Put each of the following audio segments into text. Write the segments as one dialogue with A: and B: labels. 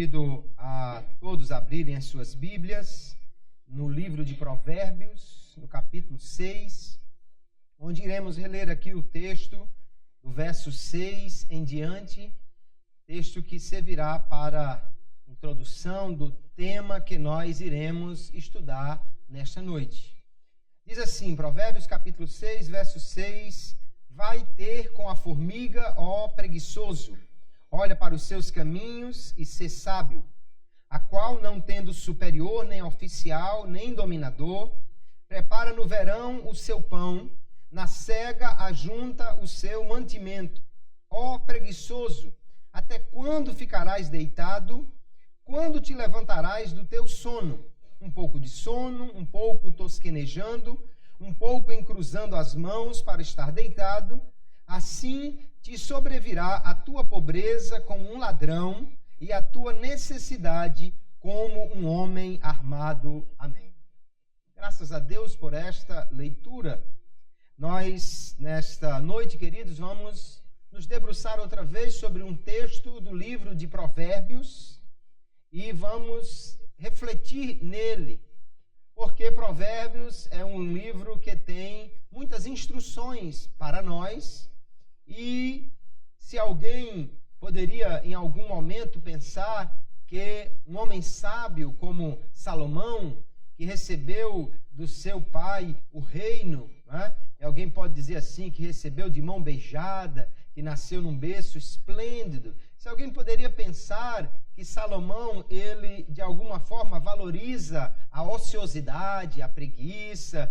A: Convido a todos a abrirem as suas Bíblias no livro de Provérbios, no capítulo 6, onde iremos reler aqui o texto do verso 6 em diante, texto que servirá para a introdução do tema que nós iremos estudar nesta noite. Diz assim, Provérbios capítulo 6, verso 6, vai ter com a formiga, ó preguiçoso, olha para os seus caminhos e sê sábio, a qual, não tendo superior, nem oficial, nem dominador, prepara no verão o seu pão, na cega ajunta o seu mantimento. Ó preguiçoso, até quando ficarás deitado? Quando te levantarás do teu sono? Um pouco de sono, um pouco tosquenejando, um pouco encruzando as mãos para estar deitado, assim te sobrevirá a tua pobreza como um ladrão e a tua necessidade como um homem armado. Amém. Graças a Deus por esta leitura. Nós, nesta noite, queridos, vamos nos debruçar outra vez sobre um texto do livro de Provérbios e vamos refletir nele, porque Provérbios é um livro que tem muitas instruções para nós. E se alguém poderia em algum momento pensar que um homem sábio como Salomão, que recebeu do seu pai o reino, né? E alguém pode dizer assim, que recebeu de mão beijada, que nasceu num berço esplêndido. Se alguém poderia pensar que Salomão, ele de alguma forma valoriza a ociosidade, a preguiça,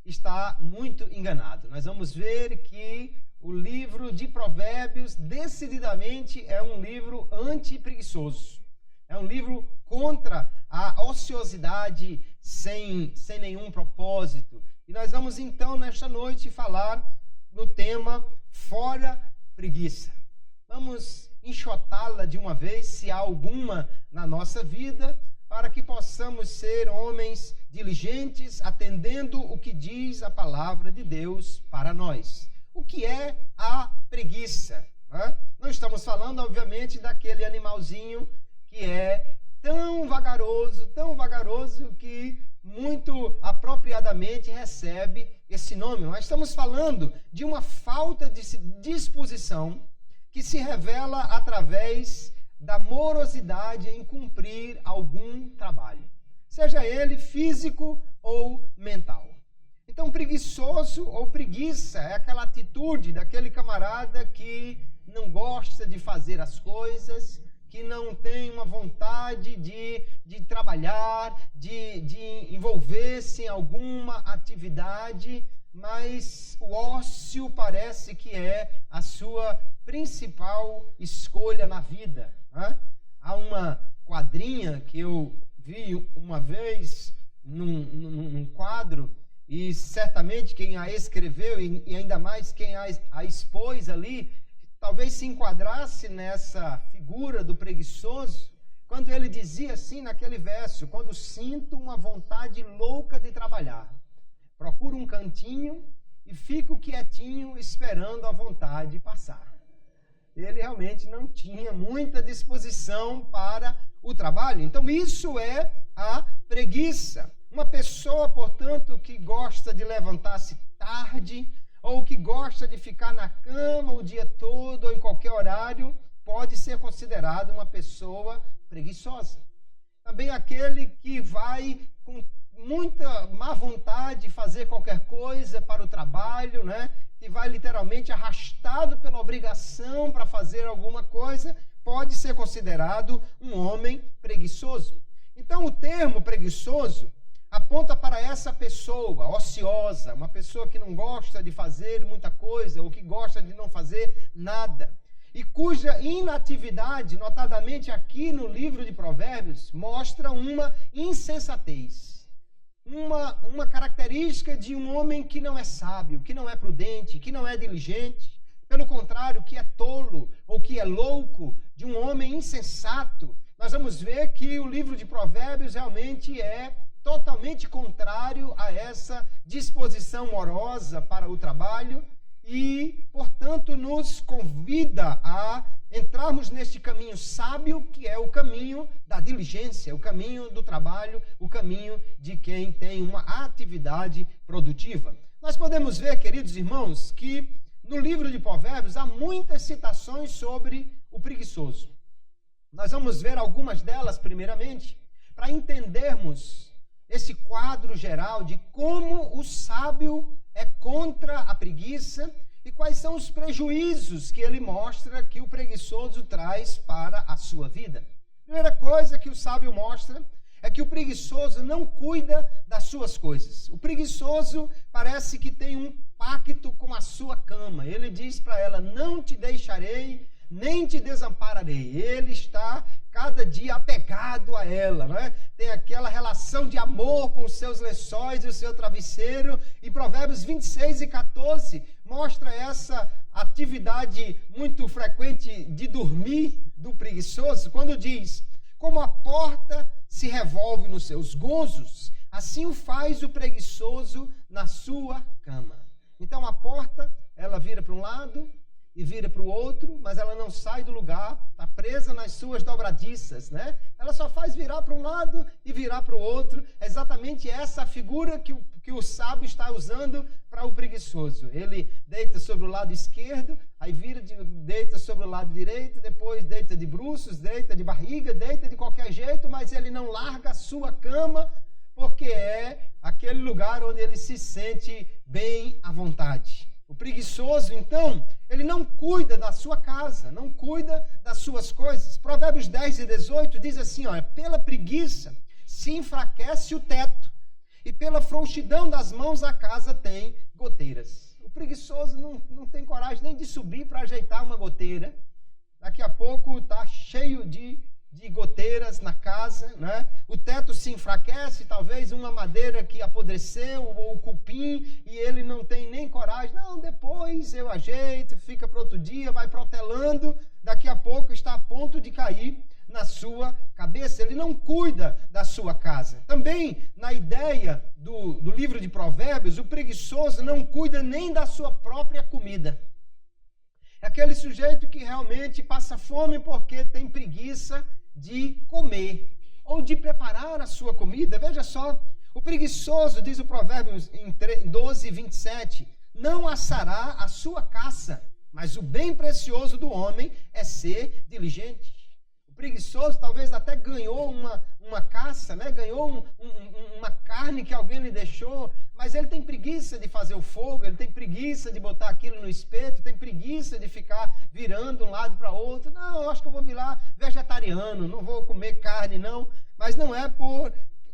A: está muito enganado. Nós vamos ver que o livro de Provérbios, decididamente, é um livro anti-preguiçoso. É um livro contra a ociosidade sem nenhum propósito. E nós vamos, então, nesta noite, falar no tema Fora Preguiça. Vamos enxotá-la de uma vez, se há alguma na nossa vida, para que possamos ser homens diligentes, atendendo o que diz a palavra de Deus para nós. O que é a preguiça? Não estamos falando, obviamente, daquele animalzinho que é tão vagaroso que muito apropriadamente recebe esse nome. Nós estamos falando de uma falta de disposição que se revela através da morosidade em cumprir algum trabalho, seja ele físico ou mental. Então, preguiçoso ou preguiça é aquela atitude daquele camarada que não gosta de fazer as coisas, que não tem uma vontade de trabalhar, de envolver-se em alguma atividade, mas o ócio parece que é a sua principal escolha na vida. Né? Há uma quadrinha que eu vi uma vez num quadro, e certamente quem a escreveu, e ainda mais quem a expôs ali, talvez se enquadrasse nessa figura do preguiçoso, quando ele dizia assim naquele verso: quando sinto uma vontade louca de trabalhar, procuro um cantinho e fico quietinho esperando a vontade passar. Ele realmente não tinha muita disposição para o trabalho. Então isso é a preguiça. Uma pessoa, portanto, que gosta de levantar-se tarde, ou que gosta de ficar na cama o dia todo, ou em qualquer horário, pode ser considerado uma pessoa preguiçosa. Também aquele que vai com muita má vontade fazer qualquer coisa para o trabalho, né? Que vai literalmente arrastado pela obrigação para fazer alguma coisa, pode ser considerado um homem preguiçoso. Então, o termo preguiçoso aponta para essa pessoa ociosa, uma pessoa que não gosta de fazer muita coisa ou que gosta de não fazer nada, e cuja inatividade, notadamente aqui no livro de Provérbios, mostra uma insensatez, uma característica de um homem que não é sábio, que não é prudente, que não é diligente, pelo contrário, que é tolo ou que é louco, de um homem insensato. Nós vamos ver que o livro de Provérbios realmente é totalmente contrário a essa disposição morosa para o trabalho e, portanto, nos convida a entrarmos neste caminho sábio, que é o caminho da diligência, o caminho do trabalho, o caminho de quem tem uma atividade produtiva. Nós podemos ver, queridos irmãos, que no livro de Provérbios há muitas citações sobre o preguiçoso. Nós vamos ver algumas delas, primeiramente, para entendermos esse quadro geral de como o sábio é contra a preguiça e quais são os prejuízos que ele mostra que o preguiçoso traz para a sua vida. A primeira coisa que o sábio mostra é que o preguiçoso não cuida das suas coisas. O preguiçoso parece que tem um pacto com a sua cama. Ele diz para ela: não te deixarei, nem te desampararei. Ele está cada dia apegado a ela, não é? Tem aquela relação de amor com os seus lençóis e o seu travesseiro. E Provérbios 26 e 14 mostra essa atividade muito frequente de dormir do preguiçoso, quando diz: como a porta se revolve nos seus gozos, assim o faz o preguiçoso na sua cama. Então a porta, ela vira para um lado e vira para o outro, mas ela não sai do lugar, está presa nas suas dobradiças, né? Ela só faz virar para um lado e virar para o outro. É exatamente essa a figura que o sábio está usando para o preguiçoso. Ele deita sobre o lado esquerdo, aí deita sobre o lado direito, depois deita de bruços, deita de barriga, deita de qualquer jeito, mas ele não larga a sua cama, porque é aquele lugar onde ele se sente bem à vontade. O preguiçoso, então, ele não cuida da sua casa, não cuida das suas coisas. Provérbios 10 e 18 diz assim, olha: pela preguiça se enfraquece o teto, e pela frouxidão das mãos a casa tem goteiras. O preguiçoso não tem coragem nem de subir para ajeitar uma goteira. Daqui a pouco está cheio de goteiras na casa, né? O teto se enfraquece, talvez uma madeira que apodreceu, ou o cupim, e ele não tem nem coragem. Não, depois eu ajeito, fica para outro dia, vai protelando, daqui a pouco está a ponto de cair na sua cabeça. Ele não cuida da sua casa. Também, na ideia do livro de Provérbios, o preguiçoso não cuida nem da sua própria comida. É aquele sujeito que realmente passa fome porque tem preguiça de comer ou de preparar a sua comida. Veja só, o preguiçoso, diz o Provérbios em 12, 27, não assará a sua caça, mas o bem precioso do homem é ser diligente. O preguiçoso talvez até ganhou uma caça, né? Ganhou uma carne que alguém lhe deixou, mas ele tem preguiça de fazer o fogo, ele tem preguiça de botar aquilo no espeto, tem preguiça de ficar virando um lado para outro. Não, eu acho que eu vou virar vegetariano, não vou comer carne não, mas não é por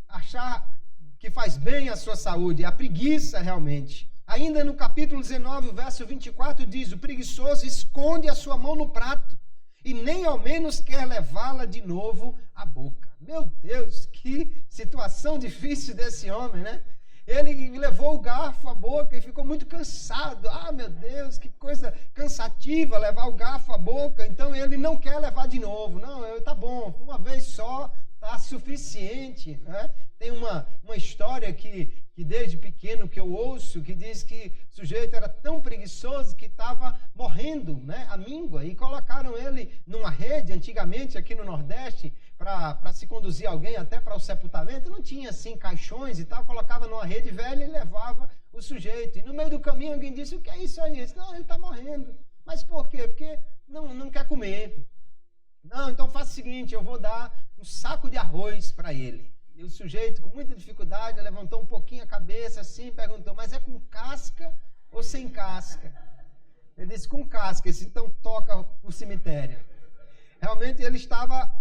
A: achar que faz bem à sua saúde, é a preguiça realmente. Ainda no capítulo 19, o verso 24 diz: o preguiçoso esconde a sua mão no prato e nem ao menos quer levá-la de novo à boca. Meu Deus, que situação difícil desse homem, né? Ele levou o garfo à boca e ficou muito cansado. Ah, meu Deus, que coisa cansativa levar o garfo à boca. Então ele não quer levar de novo. Não, tá bom, uma vez só tá suficiente, né? Tem uma história que desde pequeno que eu ouço, que diz que o sujeito era tão preguiçoso que estava morrendo, né, à míngua, e colocaram ele numa rede, antigamente aqui no Nordeste, para se conduzir alguém até para o sepultamento. Não tinha assim caixões e tal, colocava numa rede velha e levava o sujeito. E no meio do caminho alguém disse: o que é isso aí? Ele disse: não, ele está morrendo. Mas por quê? Porque não quer comer. Não, então faça o seguinte, eu vou dar um saco de arroz para ele. E o sujeito, com muita dificuldade, levantou um pouquinho a cabeça assim e perguntou: mas é com casca ou sem casca? Ele disse: com casca. Ele disse: então toca o cemitério. Realmente ele estava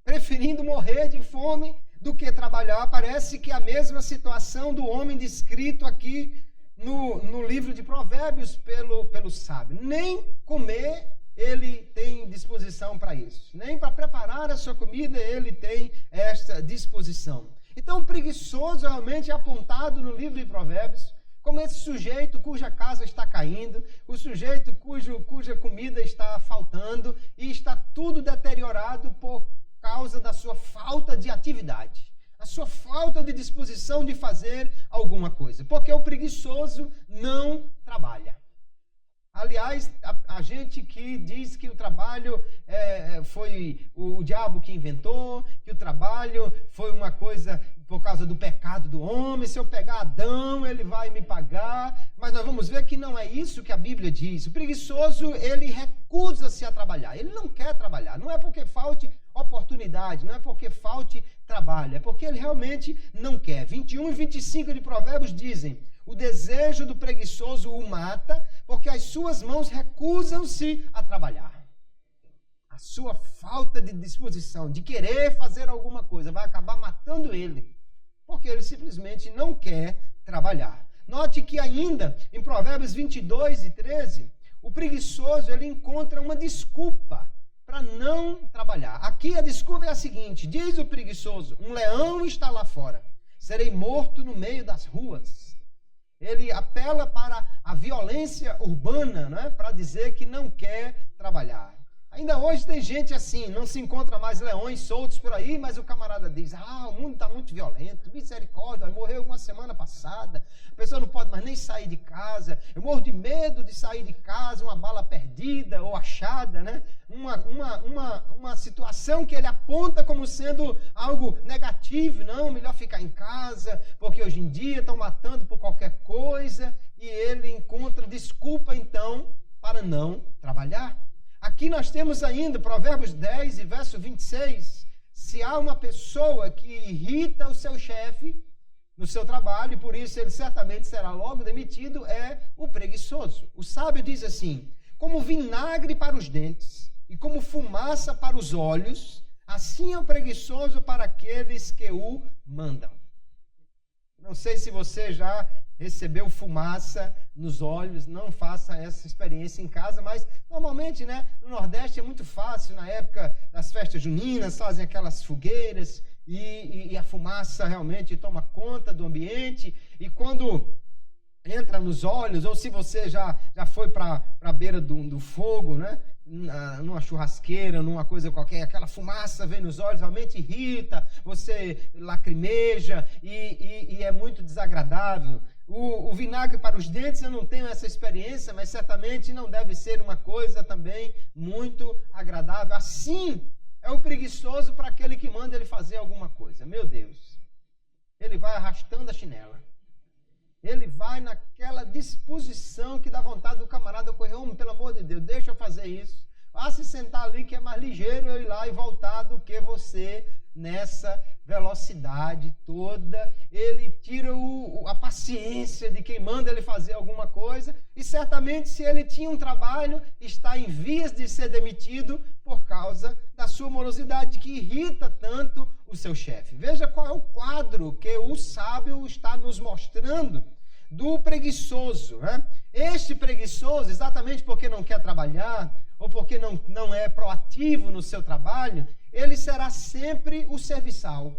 A: preferindo morrer de fome do que trabalhar. Parece que a mesma situação do homem descrito aqui no livro de Provérbios pelo sábio. Nem comer ele tem disposição para isso. Nem para preparar a sua comida ele tem esta disposição. Então o preguiçoso realmente é apontado no livro de Provérbios como esse sujeito cuja casa está caindo, o sujeito cuja comida está faltando e está tudo deteriorado por causa da sua falta de atividade, a sua falta de disposição de fazer alguma coisa. Porque o preguiçoso não trabalha. Aliás, a gente que diz que o trabalho foi o diabo que inventou, que o trabalho foi uma coisa por causa do pecado do homem, se eu pegar Adão, ele vai me pagar. Mas nós vamos ver que não é isso que a Bíblia diz. O preguiçoso, ele recusa-se a trabalhar, ele não quer trabalhar. Não é porque falte oportunidade, não é porque falte trabalho, é porque ele realmente não quer. 21 e 25 de Provérbios dizem: o desejo do preguiçoso o mata, porque as suas mãos recusam-se a trabalhar. A sua falta de disposição, de querer fazer alguma coisa, vai acabar matando ele, porque ele simplesmente não quer trabalhar. Note que ainda, em Provérbios 22 e 13, o preguiçoso ele encontra uma desculpa para não trabalhar. Aqui a desculpa é a seguinte: diz o preguiçoso, um leão está lá fora, serei morto no meio das ruas. Ele apela para a violência urbana, né, para dizer que não quer trabalhar. Ainda hoje tem gente assim, não se encontra mais leões soltos por aí, mas o camarada diz: o mundo está muito violento, misericórdia, morreu uma semana passada, a pessoa não pode mais nem sair de casa, eu morro de medo de sair de casa, uma bala perdida ou achada, né? Uma situação que ele aponta como sendo algo negativo. Não, melhor ficar em casa, porque hoje em dia estão matando por qualquer coisa, e ele encontra desculpa então para não trabalhar. Aqui nós temos ainda Provérbios 10 e verso 26. Se há uma pessoa que irrita o seu chefe no seu trabalho, e por isso ele certamente será logo demitido, é o preguiçoso. O sábio diz assim: como vinagre para os dentes e como fumaça para os olhos, assim é o preguiçoso para aqueles que o mandam. Não sei se você já recebeu fumaça nos olhos, não faça essa experiência em casa, mas normalmente, né, no Nordeste é muito fácil, na época das festas juninas, fazem aquelas fogueiras e a fumaça realmente toma conta do ambiente, e quando entra nos olhos, ou se você já foi para a beira do fogo, né, numa churrasqueira, numa coisa qualquer, aquela fumaça vem nos olhos, realmente irrita, você lacrimeja e é muito desagradável. O vinagre para os dentes, eu não tenho essa experiência, mas certamente não deve ser uma coisa também muito agradável. Assim é o preguiçoso para aquele que manda ele fazer alguma coisa. Meu Deus, ele vai arrastando a chinela. Ele vai naquela disposição que dá vontade do camarada correr: homem, pelo amor de Deus, deixa eu fazer isso. Vá se sentar ali que é mais ligeiro eu ir lá e voltar do que você nessa velocidade toda. Ele tira a paciência de quem manda ele fazer alguma coisa, e certamente, se ele tinha um trabalho, está em vias de ser demitido por causa da sua morosidade que irrita tanto o seu chefe. Veja qual é o quadro que o sábio está nos mostrando do preguiçoso, né? Este preguiçoso, exatamente porque não quer trabalhar, ou porque não é proativo no seu trabalho, ele será sempre o serviçal,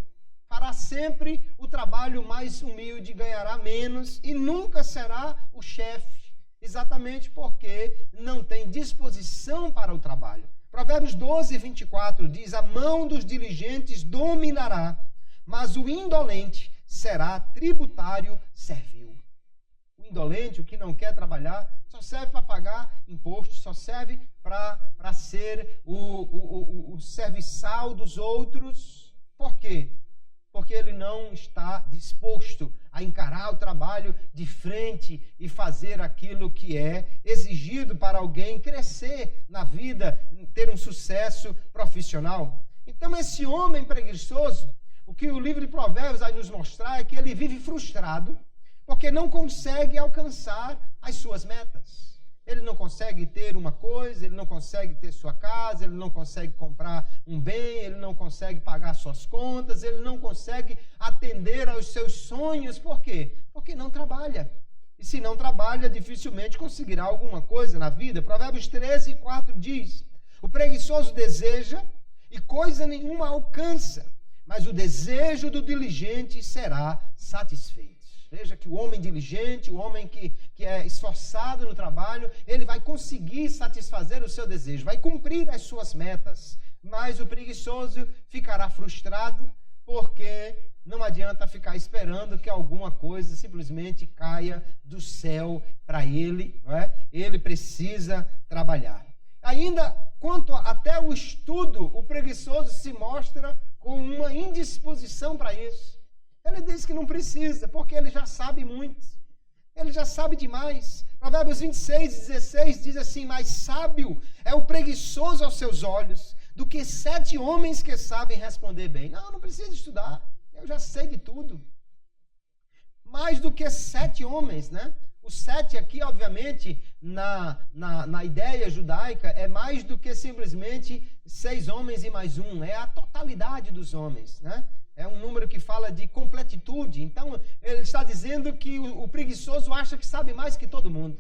A: fará sempre o trabalho mais humilde, ganhará menos e nunca será o chefe, exatamente porque não tem disposição para o trabalho. Provérbios 12, 24 diz: a mão dos diligentes dominará, mas o indolente será tributário servil. O indolente, o que não quer trabalhar, só serve para pagar imposto, só serve para ser o serviçal dos outros. Por quê? Porque ele não está disposto a encarar o trabalho de frente e fazer aquilo que é exigido para alguém crescer na vida, ter um sucesso profissional. Então, esse homem preguiçoso, o que o livro de Provérbios vai nos mostrar é que ele vive frustrado, porque não consegue alcançar as suas metas. Ele não consegue ter uma coisa, ele não consegue ter sua casa, ele não consegue comprar um bem, ele não consegue pagar suas contas, ele não consegue atender aos seus sonhos. Por quê? Porque não trabalha. E se não trabalha, dificilmente conseguirá alguma coisa na vida. Provérbios 13, 4 diz: o preguiçoso deseja e coisa nenhuma alcança, mas o desejo do diligente será satisfeito. Veja que o homem diligente, o homem que é esforçado no trabalho, ele vai conseguir satisfazer o seu desejo, vai cumprir as suas metas. Mas o preguiçoso ficará frustrado porque não adianta ficar esperando que alguma coisa simplesmente caia do céu para ele, não é? Ele precisa trabalhar. Ainda, quanto até o estudo, o preguiçoso se mostra com uma indisposição para isso. Ele diz que não precisa, porque ele já sabe muito. Ele já sabe demais. Provérbios 26:16 diz assim: mais sábio é o preguiçoso aos seus olhos do que 7 homens que sabem responder bem. Não precisa estudar, eu já sei de tudo. Mais do que 7 homens, né? O 7 aqui, obviamente, na ideia judaica, é mais do que simplesmente 6 homens e mais um. É a totalidade dos homens, né? É um número que fala de completitude. Então, ele está dizendo que o preguiçoso acha que sabe mais que todo mundo.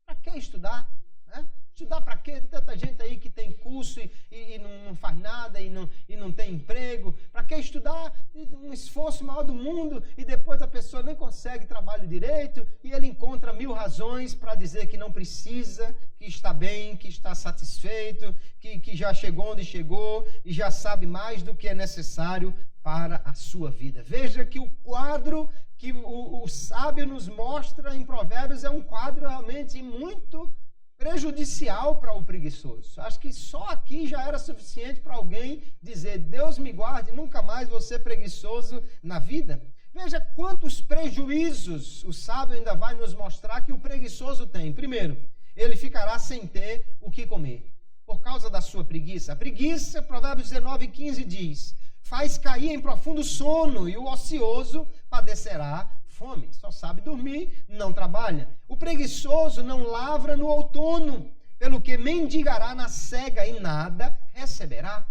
A: Para que estudar? Né? Estudar para quê? Tem tanta gente aí que tem curso e não faz nada e não tem emprego. Para que estudar? Um esforço maior do mundo e depois a pessoa nem consegue trabalho direito e ele encontra 1000 razões para dizer que não precisa, que está bem, que está satisfeito, que já chegou onde chegou e já sabe mais do que é necessário para a sua vida. Veja que o quadro que o sábio nos mostra em Provérbios é um quadro realmente muito prejudicial para o preguiçoso. Acho que só aqui já era suficiente para alguém dizer: Deus me guarde, nunca mais vou ser preguiçoso na vida. Veja quantos prejuízos o sábio ainda vai nos mostrar que o preguiçoso tem. Primeiro, ele ficará sem ter o que comer, por causa da sua preguiça. A preguiça, Provérbios 19:15 diz: faz cair em profundo sono, e o ocioso padecerá fome. Só sabe dormir, não trabalha. O preguiçoso não lavra no outono, pelo que mendigará na cega e nada receberá.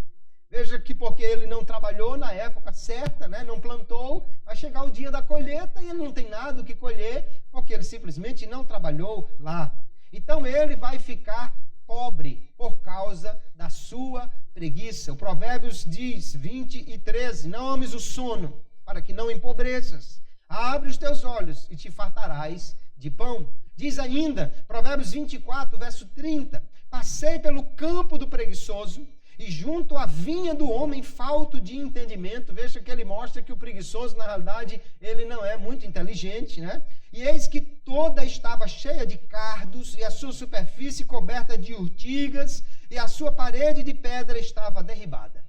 A: Veja que porque ele não trabalhou na época certa, né, não plantou, vai chegar o dia da colheita e ele não tem nada o que colher, porque ele simplesmente não trabalhou lá. Então ele vai ficar pobre por causa da sua preguiça. O Provérbios diz, 20:13, não ames o sono, para que não empobreças. Abre os teus olhos e te fartarás de pão. Diz ainda, Provérbios 24, verso 30, passei pelo campo do preguiçoso e junto à vinha do homem falto de entendimento. Veja que ele mostra que o preguiçoso, na realidade, ele não é muito inteligente, né? E eis que toda estava cheia de cardos, e a sua superfície coberta de urtigas, e a sua parede de pedra estava derribada.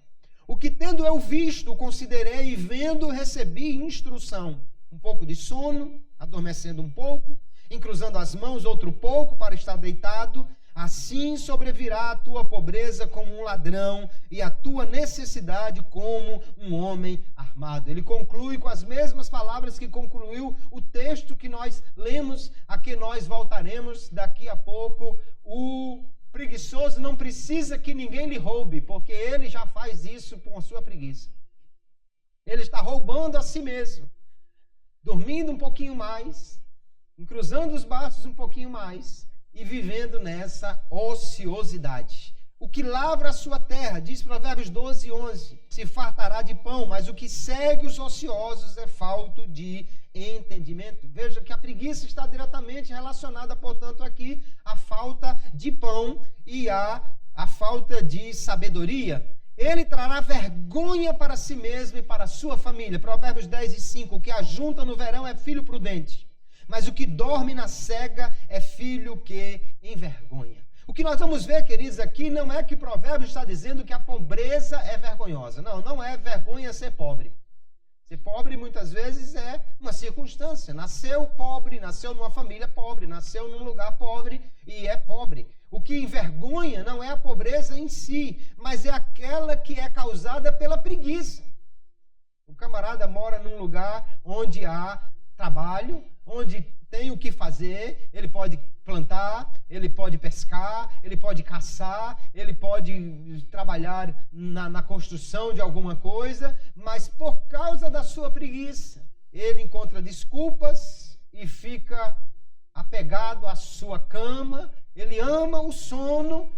A: O que tendo eu visto, considerei, e vendo, recebi instrução. Um pouco de sono, adormecendo um pouco, encruzando as mãos outro pouco para estar deitado. Assim sobrevirá a tua pobreza como um ladrão e a tua necessidade como um homem armado. Ele conclui com as mesmas palavras que concluiu o texto que nós lemos, a que nós voltaremos daqui a pouco. O preguiçoso não precisa que ninguém lhe roube, porque ele já faz isso com a sua preguiça. Ele está roubando a si mesmo, dormindo um pouquinho mais, encruzando os braços um pouquinho mais e vivendo nessa ociosidade. O que lavra a sua terra, diz Provérbios 12:11, se fartará de pão, mas o que segue os ociosos é falto de entendimento. Veja que a preguiça está diretamente relacionada, portanto, aqui à falta de pão e à falta de sabedoria. Ele trará vergonha para si mesmo e para a sua família. Provérbios 10:5, o que ajunta no verão é filho prudente, mas o que dorme na cega é filho que envergonha. O que nós vamos ver, queridos, aqui não é que Provérbios está dizendo que a pobreza é vergonhosa. Não, não é vergonha ser pobre. Ser pobre muitas vezes é uma circunstância. Nasceu pobre, nasceu numa família pobre, nasceu num lugar pobre e é pobre. O que envergonha não é a pobreza em si, mas é aquela que é causada pela preguiça. O camarada mora num lugar onde há trabalho, onde tem o que fazer, ele pode plantar, ele pode pescar, ele pode caçar, ele pode trabalhar na construção de alguma coisa, mas por causa da sua preguiça, ele encontra desculpas e fica apegado à sua cama, ele ama o sono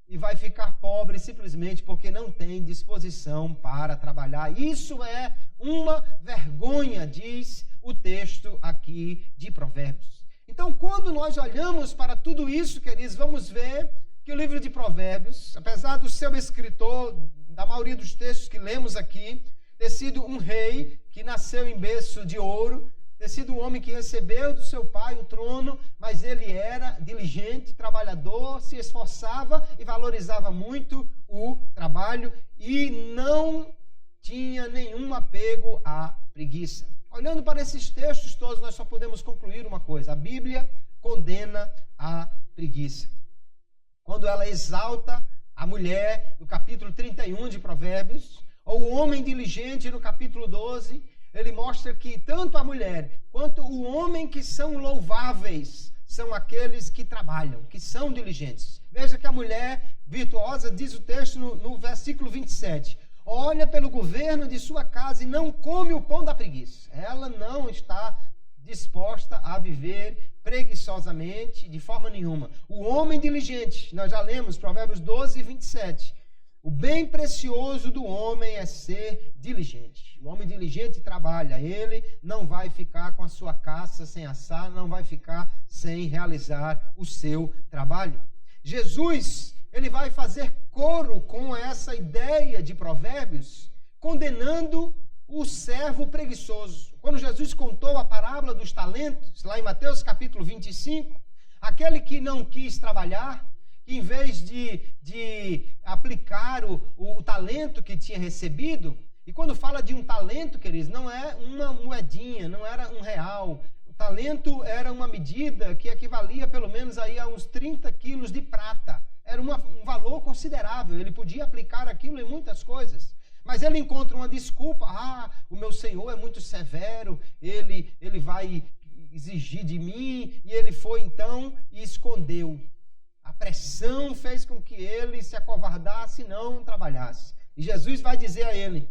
A: e vai ficar pobre simplesmente porque não tem disposição para trabalhar. Isso é uma vergonha, diz o texto aqui de Provérbios. Então, quando nós olhamos para tudo isso, queridos, vamos ver que o livro de Provérbios, apesar do seu escritor, da maioria dos textos que lemos aqui, ter sido um rei que nasceu em berço de ouro, ter sido um homem que recebeu do seu pai o trono, mas ele era diligente, trabalhador, se esforçava e valorizava muito o trabalho e não tinha nenhum apego à preguiça. Olhando para esses textos todos, nós só podemos concluir uma coisa: a Bíblia condena a preguiça. Quando ela exalta a mulher, no capítulo 31 de Provérbios, ou o homem diligente, no capítulo 12, ele mostra que tanto a mulher quanto o homem que são louváveis são aqueles que trabalham, que são diligentes. Veja que a mulher virtuosa, diz o texto no versículo 27, olha pelo governo de sua casa e não come o pão da preguiça. Ela não está disposta a viver preguiçosamente de forma nenhuma. O homem diligente, nós já lemos Provérbios 12, 27. O bem precioso do homem é ser diligente. O homem diligente trabalha, ele não vai ficar com a sua caça sem assar, não vai ficar sem realizar o seu trabalho. Jesus, ele vai fazer coro com essa ideia de Provérbios, condenando o servo preguiçoso. Quando Jesus contou a parábola dos talentos, lá em Mateus capítulo 25, aquele que não quis trabalhar, que em vez de aplicar o talento que tinha recebido, e quando fala de um talento, queridos, não é uma moedinha, não era R$1. O talento era uma medida que equivalia pelo menos aí a uns 30 quilos de prata. Era um valor considerável, ele podia aplicar aquilo em muitas coisas. Mas ele encontra uma desculpa: o meu Senhor é muito severo, ele vai exigir de mim, e ele foi então e escondeu. A pressão fez com que ele se acovardasse e não trabalhasse. E Jesus vai dizer a ele,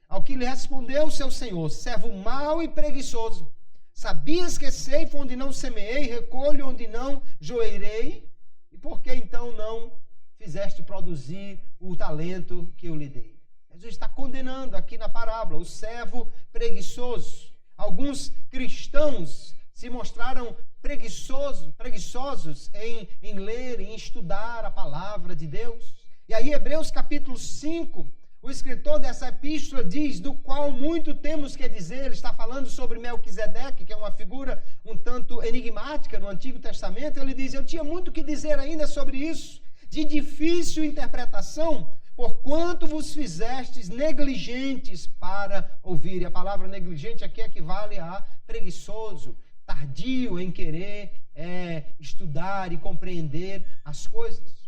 A: ao que lhe respondeu o seu Senhor: servo mau e preguiçoso, sabias que ceifo onde não semeei, recolho onde não joeirei? E por que então não fizeste produzir o talento que eu lhe dei? Jesus está condenando aqui na parábola o servo preguiçoso. Alguns cristãos se mostraram preguiçosos em ler e em estudar a palavra de Deus. E aí Hebreus capítulo 5, o escritor dessa epístola diz: do qual muito temos que dizer. Ele está falando sobre Melquisedeque, que é uma figura um tanto enigmática no Antigo Testamento. Ele diz: eu tinha muito que dizer ainda sobre isso, de difícil interpretação, porquanto vos fizestes negligentes para ouvir. E a palavra negligente aqui equivale a preguiçoso, tardio em querer estudar e compreender as coisas.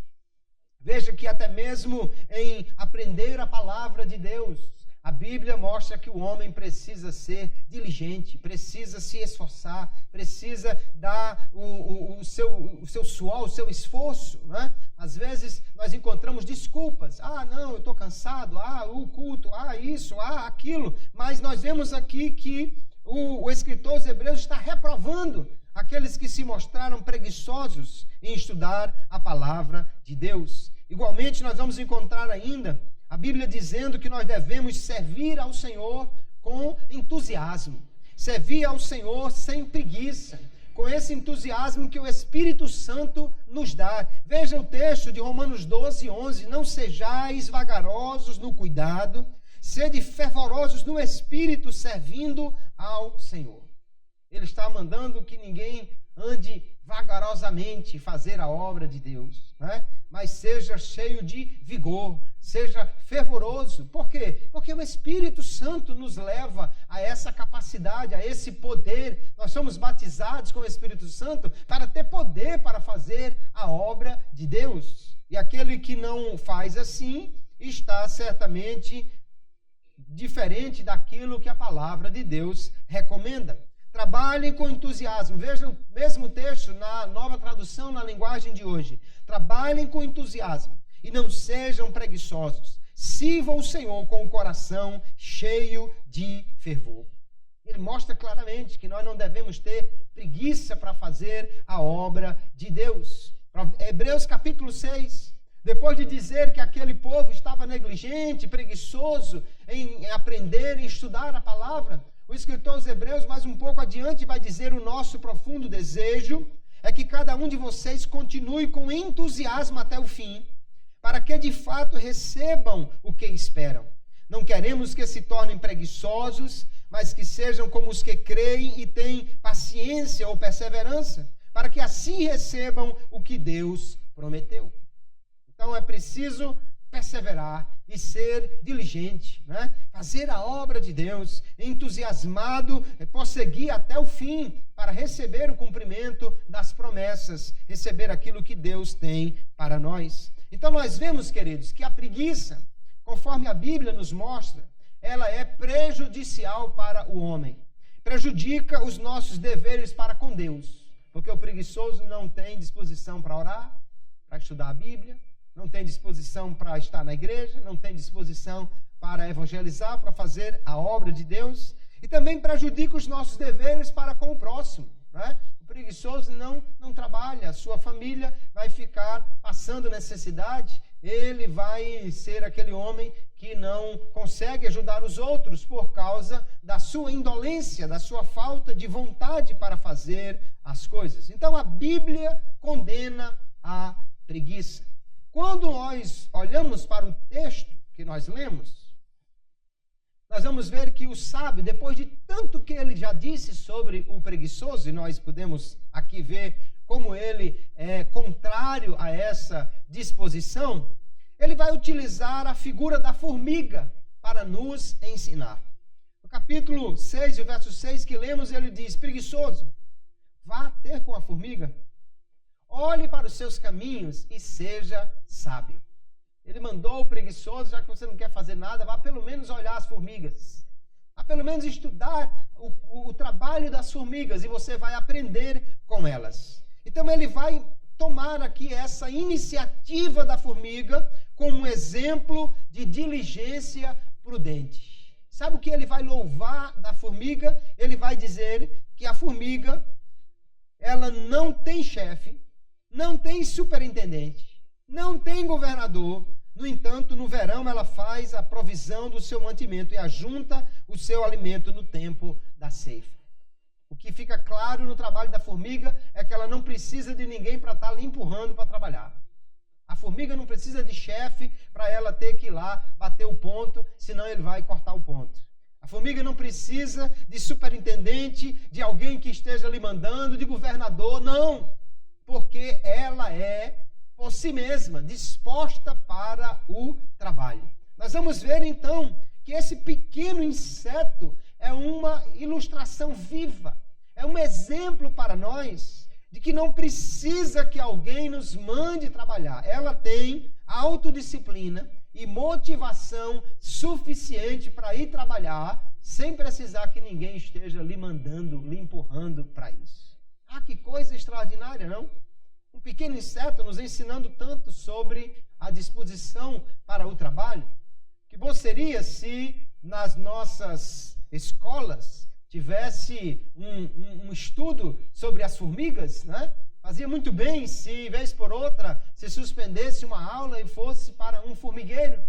A: Veja que até mesmo em aprender a palavra de Deus, a Bíblia mostra que o homem precisa ser diligente, precisa se esforçar, precisa dar o seu suor, o seu esforço, né? Às vezes nós encontramos desculpas: não, eu estou cansado, o culto, isso, aquilo. Mas nós vemos aqui que o escritor aos Hebreus está reprovando aqueles que se mostraram preguiçosos em estudar a palavra de Deus. Igualmente, nós vamos encontrar ainda a Bíblia dizendo que nós devemos servir ao Senhor com entusiasmo, servir ao Senhor sem preguiça, com esse entusiasmo que o Espírito Santo nos dá. Veja o texto de Romanos 12, 11: não sejais vagarosos no cuidado, sede fervorosos no Espírito, servindo ao Senhor. Ele está mandando que ninguém ande vagarosamente fazer a obra de Deus, né? Mas seja cheio de vigor, seja fervoroso. Por quê? Porque o Espírito Santo nos leva a essa capacidade, a esse poder. Nós somos batizados com o Espírito Santo para ter poder para fazer a obra de Deus. E aquele que não faz assim está certamente diferente daquilo que a palavra de Deus recomenda. Trabalhem com entusiasmo. Veja o mesmo texto na Nova Tradução, na linguagem de hoje. Trabalhem com entusiasmo e não sejam preguiçosos. Sirvam o Senhor com o coração cheio de fervor. Ele mostra claramente que nós não devemos ter preguiça para fazer a obra de Deus. Hebreus capítulo 6, depois de dizer que aquele povo estava negligente, preguiçoso em aprender e estudar a palavra, o escritor aos Hebreus, mais um pouco adiante, vai dizer: o nosso profundo desejo é que cada um de vocês continue com entusiasmo até o fim, para que de fato recebam o que esperam. Não queremos que se tornem preguiçosos, mas que sejam como os que creem e têm paciência ou perseverança, para que assim recebam o que Deus prometeu. Então é preciso perseverar e ser diligente, né? Fazer a obra de Deus, entusiasmado, prosseguir até o fim para receber o cumprimento das promessas, receber aquilo que Deus tem para nós. Então nós vemos, queridos, que a preguiça, conforme a Bíblia nos mostra, ela é prejudicial para o homem. Prejudica os nossos deveres para com Deus, porque o preguiçoso não tem disposição para orar, para estudar a Bíblia, não tem disposição para estar na igreja, não tem disposição para evangelizar, para fazer a obra de Deus, e também prejudica os nossos deveres para com o próximo, né? O preguiçoso não trabalha, a sua família vai ficar passando necessidade, ele vai ser aquele homem que não consegue ajudar os outros por causa da sua indolência, da sua falta de vontade para fazer as coisas. Então a Bíblia condena a preguiça. Quando nós olhamos para o texto que nós lemos, nós vamos ver que o sábio, depois de tanto que ele já disse sobre o preguiçoso, e nós podemos aqui ver como ele é contrário a essa disposição, ele vai utilizar a figura da formiga para nos ensinar. No capítulo 6, o verso 6 que lemos, ele diz: preguiçoso, vá ter com a formiga, olhe para os seus caminhos e seja sábio. Ele mandou o preguiçoso, já que você não quer fazer nada, vá pelo menos olhar as formigas. Vá pelo menos estudar o trabalho das formigas e você vai aprender com elas. Então ele vai tomar aqui essa iniciativa da formiga como um exemplo de diligência prudente. Sabe o que ele vai louvar da formiga? Ele vai dizer que a formiga, ela não tem chefe, não tem superintendente, não tem governador. No entanto, no verão ela faz a provisão do seu mantimento e ajunta o seu alimento no tempo da ceifa. O que fica claro no trabalho da formiga é que ela não precisa de ninguém para estar lhe empurrando para trabalhar. A formiga não precisa de chefe para ela ter que ir lá bater o ponto, senão ele vai cortar o ponto. A formiga não precisa de superintendente, de alguém que esteja lhe mandando, de governador, não. Porque ela é, por si mesma, disposta para o trabalho. Nós vamos ver, então, que esse pequeno inseto é uma ilustração viva, é um exemplo para nós de que não precisa que alguém nos mande trabalhar. Ela tem autodisciplina e motivação suficiente para ir trabalhar, sem precisar que ninguém esteja lhe mandando, lhe empurrando para isso. Ah, que coisa extraordinária, não? Um pequeno inseto nos ensinando tanto sobre a disposição para o trabalho. Que bom seria se nas nossas escolas tivesse um estudo sobre as formigas, né? Fazia muito bem se, vez por outra, se suspendesse uma aula e fosse para um formigueiro.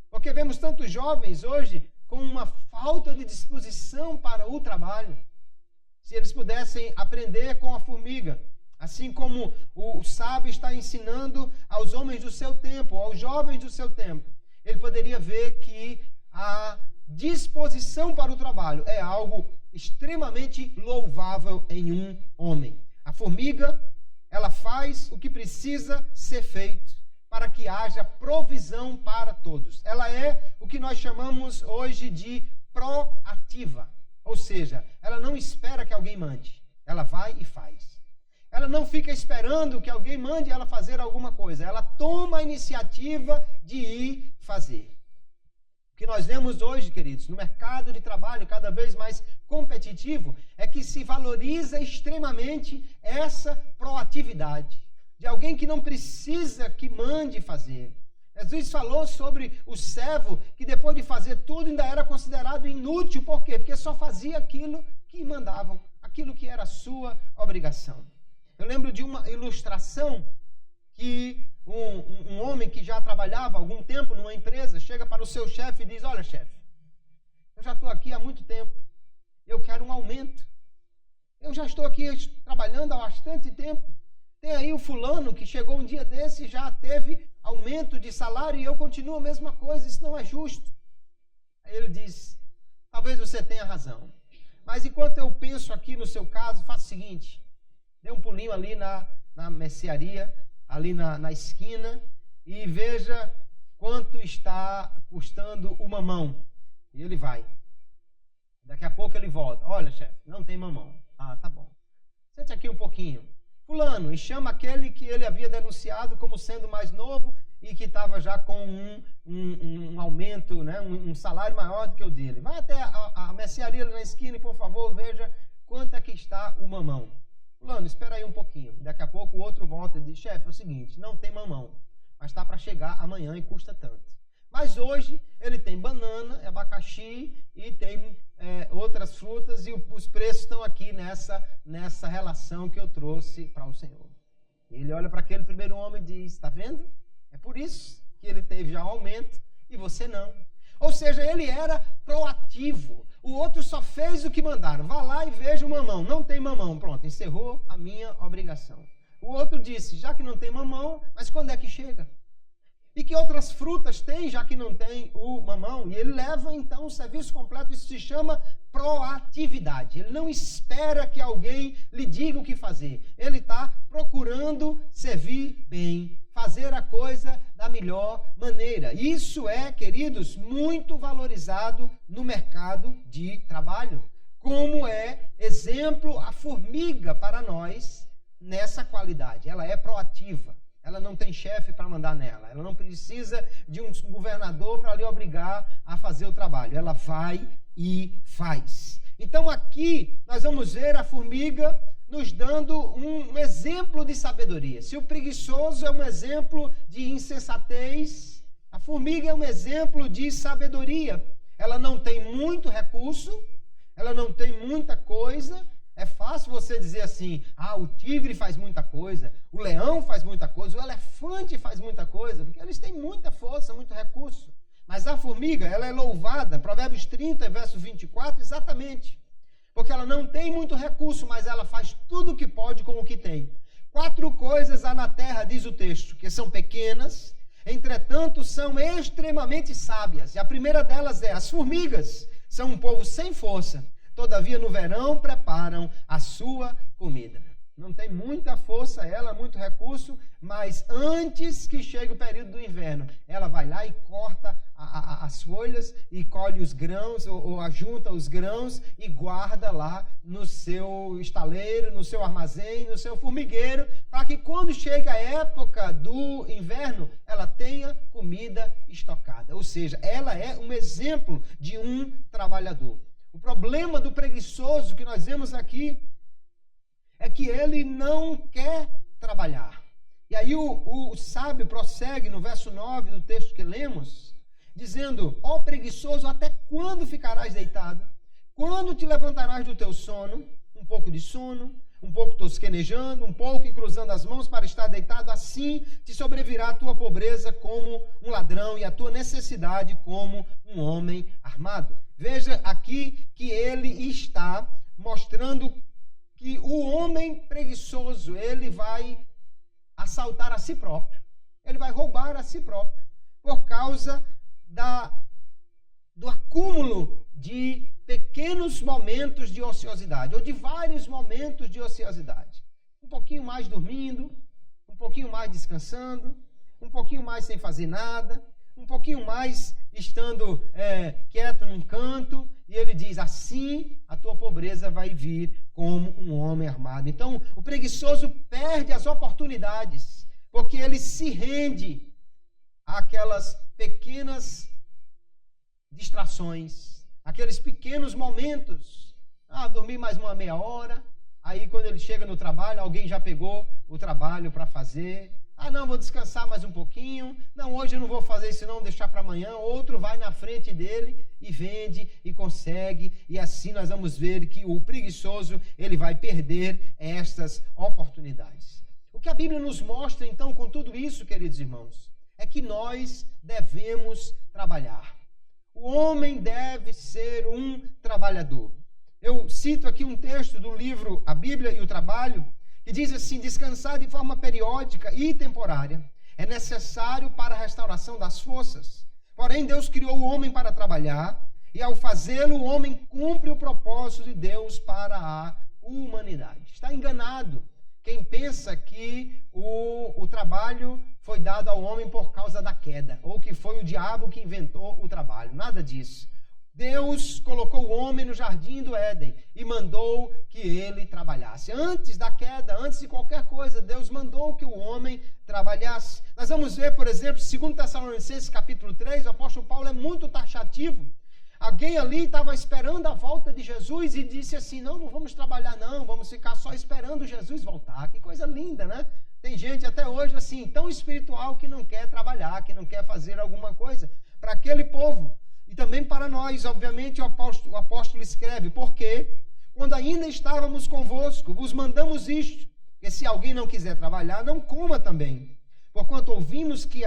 A: Porque vemos tantos jovens hoje com uma falta de disposição para o trabalho. Se eles pudessem aprender com a formiga, assim como o sábio está ensinando aos homens do seu tempo, aos jovens do seu tempo, ele poderia ver que a disposição para o trabalho é algo extremamente louvável em um homem. A formiga, ela faz o que precisa ser feito para que haja provisão para todos. Ela é o que nós chamamos hoje de proativa. Ou seja, ela não espera que alguém mande. Ela vai e faz. Ela não fica esperando que alguém mande ela fazer alguma coisa. Ela toma a iniciativa de ir fazer. O que nós vemos hoje, queridos, no mercado de trabalho cada vez mais competitivo, é que se valoriza extremamente essa proatividade de alguém que não precisa que mande fazer. Jesus falou sobre o servo que depois de fazer tudo ainda era considerado inútil. Por quê? Porque só fazia aquilo que mandavam, aquilo que era a sua obrigação. Eu lembro de uma ilustração que um homem que já trabalhava há algum tempo numa empresa chega para o seu chefe e diz: olha, chefe, eu já estou aqui há muito tempo, eu quero um aumento. Eu já estou aqui trabalhando há bastante tempo. Tem aí o fulano que chegou um dia desse e já teve aumento de salário e eu continuo a mesma coisa. Isso não é justo. Aí ele diz, talvez você tenha razão. Mas enquanto eu penso aqui no seu caso, faça o seguinte, dê um pulinho ali na mercearia, ali na esquina, e veja quanto está custando o mamão. E ele vai. Daqui a pouco ele volta. Olha, chefe, não tem mamão. Ah, tá bom. Sente aqui um pouquinho. Fulano, e chama aquele que ele havia denunciado como sendo mais novo e que estava já com um aumento, né, um salário maior do que o dele. Vai até a mercearia ali na esquina e, por favor, veja quanto é que está o mamão. Fulano, espera aí um pouquinho. Daqui a pouco o outro volta e diz, chefe, é o seguinte, não tem mamão, mas está para chegar amanhã e custa tanto. Mas hoje ele tem banana, abacaxi e tem outras frutas e os preços estão aqui nessa relação que eu trouxe para o Senhor. Ele olha para aquele primeiro homem e diz, está vendo? É por isso que ele teve já um aumento e você não. Ou seja, ele era proativo. O outro só fez o que mandaram. Vá lá e veja o mamão. Não tem mamão. Pronto, encerrou a minha obrigação. O outro disse, já que não tem mamão, mas quando é que chega? E que outras frutas tem, já que não tem o mamão? E ele leva, então, o serviço completo. Isso se chama proatividade. Ele não espera que alguém lhe diga o que fazer. Ele está procurando servir bem, fazer a coisa da melhor maneira. Isso é, queridos, muito valorizado no mercado de trabalho. Como é exemplo a formiga para nós nessa qualidade. Ela é proativa. Ela não tem chefe para mandar nela. Ela não precisa de um governador para lhe obrigar a fazer o trabalho. Ela vai e faz. Então aqui nós vamos ver a formiga nos dando um exemplo de sabedoria. Se o preguiçoso é um exemplo de insensatez, a formiga é um exemplo de sabedoria. Ela não tem muito recurso, ela não tem muita coisa. É fácil você dizer assim, o tigre faz muita coisa, o leão faz muita coisa, o elefante faz muita coisa, porque eles têm muita força, muito recurso. Mas a formiga, ela é louvada, Provérbios 30, verso 24, exatamente. Porque ela não tem muito recurso, mas ela faz tudo o que pode com o que tem. 4 coisas há na terra, diz o texto, que são pequenas, entretanto são extremamente sábias. E a primeira delas é, as formigas são um povo sem força, todavia no verão preparam a sua comida. Não tem muita força ela, muito recurso, mas antes que chegue o período do inverno, ela vai lá e corta as folhas e colhe os grãos, ou ajunta os grãos e guarda lá no seu estaleiro, no seu armazém, no seu formigueiro, para que quando chega a época do inverno, ela tenha comida estocada. Ou seja, ela é um exemplo de um trabalhador. O problema do preguiçoso que nós vemos aqui é que ele não quer trabalhar. E aí o sábio prossegue no verso 9 do texto que lemos, dizendo, ó preguiçoso, até quando ficarás deitado? Quando te levantarás do teu sono? Um pouco de sono, um pouco tosquenejando, um pouco cruzando as mãos para estar deitado, assim te sobrevirá a tua pobreza como um ladrão e a tua necessidade como um homem armado. Veja aqui que ele está mostrando que o homem preguiçoso, ele vai assaltar a si próprio. Ele vai roubar a si próprio por causa do acúmulo de pequenos momentos de ociosidade, ou de vários momentos de ociosidade. Um pouquinho mais dormindo, um pouquinho mais descansando, um pouquinho mais sem fazer nada, um pouquinho mais estando quieto num canto, e ele diz, assim a tua pobreza vai vir como um homem armado. Então, o preguiçoso perde as oportunidades, porque ele se rende àquelas pequenas distrações, aqueles pequenos momentos. Dormir mais uma meia hora, aí quando ele chega no trabalho, alguém já pegou o trabalho para fazer. Não, vou descansar mais um pouquinho. Não, hoje eu não vou fazer isso não, deixar para amanhã. Outro vai na frente dele e vende e consegue. E assim nós vamos ver que o preguiçoso, ele vai perder estas oportunidades. O que a Bíblia nos mostra, então, com tudo isso, queridos irmãos, é que nós devemos trabalhar. O homem deve ser um trabalhador. Eu cito aqui um texto do livro A Bíblia e o Trabalho, que diz assim, descansar de forma periódica e temporária é necessário para a restauração das forças. Porém, Deus criou o homem para trabalhar E ao fazê-lo, o homem cumpre o propósito de Deus para a humanidade. Está enganado quem pensa que o trabalho foi dado ao homem por causa da queda, ou que foi o diabo que inventou o trabalho. Nada disso. Deus colocou o homem no jardim do Éden e mandou que ele trabalhasse. Antes da queda, antes de qualquer coisa, Deus mandou que o homem trabalhasse. Nós vamos ver, por exemplo, 2 Tessalonicenses capítulo 3, o apóstolo Paulo é muito taxativo. Alguém ali estava esperando a volta de Jesus e disse assim, não vamos trabalhar não, vamos ficar só esperando Jesus voltar. Que coisa linda, né? Tem gente até hoje assim, tão espiritual, que não quer trabalhar, que não quer fazer alguma coisa. Para aquele povo, e também para nós, obviamente, o apóstolo escreve, porque quando ainda estávamos convosco, vos mandamos isto, que se alguém não quiser trabalhar, não coma também. Porquanto ouvimos que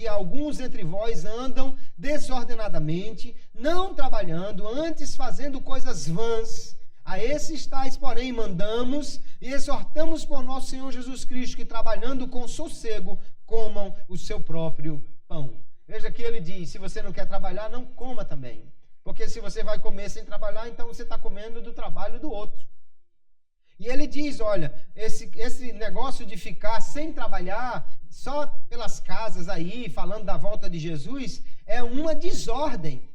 A: alguns entre vós andam desordenadamente, não trabalhando, antes fazendo coisas vãs. A esses tais, porém, mandamos e exortamos por nosso Senhor Jesus Cristo, que trabalhando com sossego, comam o seu próprio pão. Veja que ele diz, se você não quer trabalhar, não coma também. Porque se você vai comer sem trabalhar, então você está comendo do trabalho do outro. E ele diz, olha, esse negócio de ficar sem trabalhar, só pelas casas aí, falando da volta de Jesus, é uma desordem.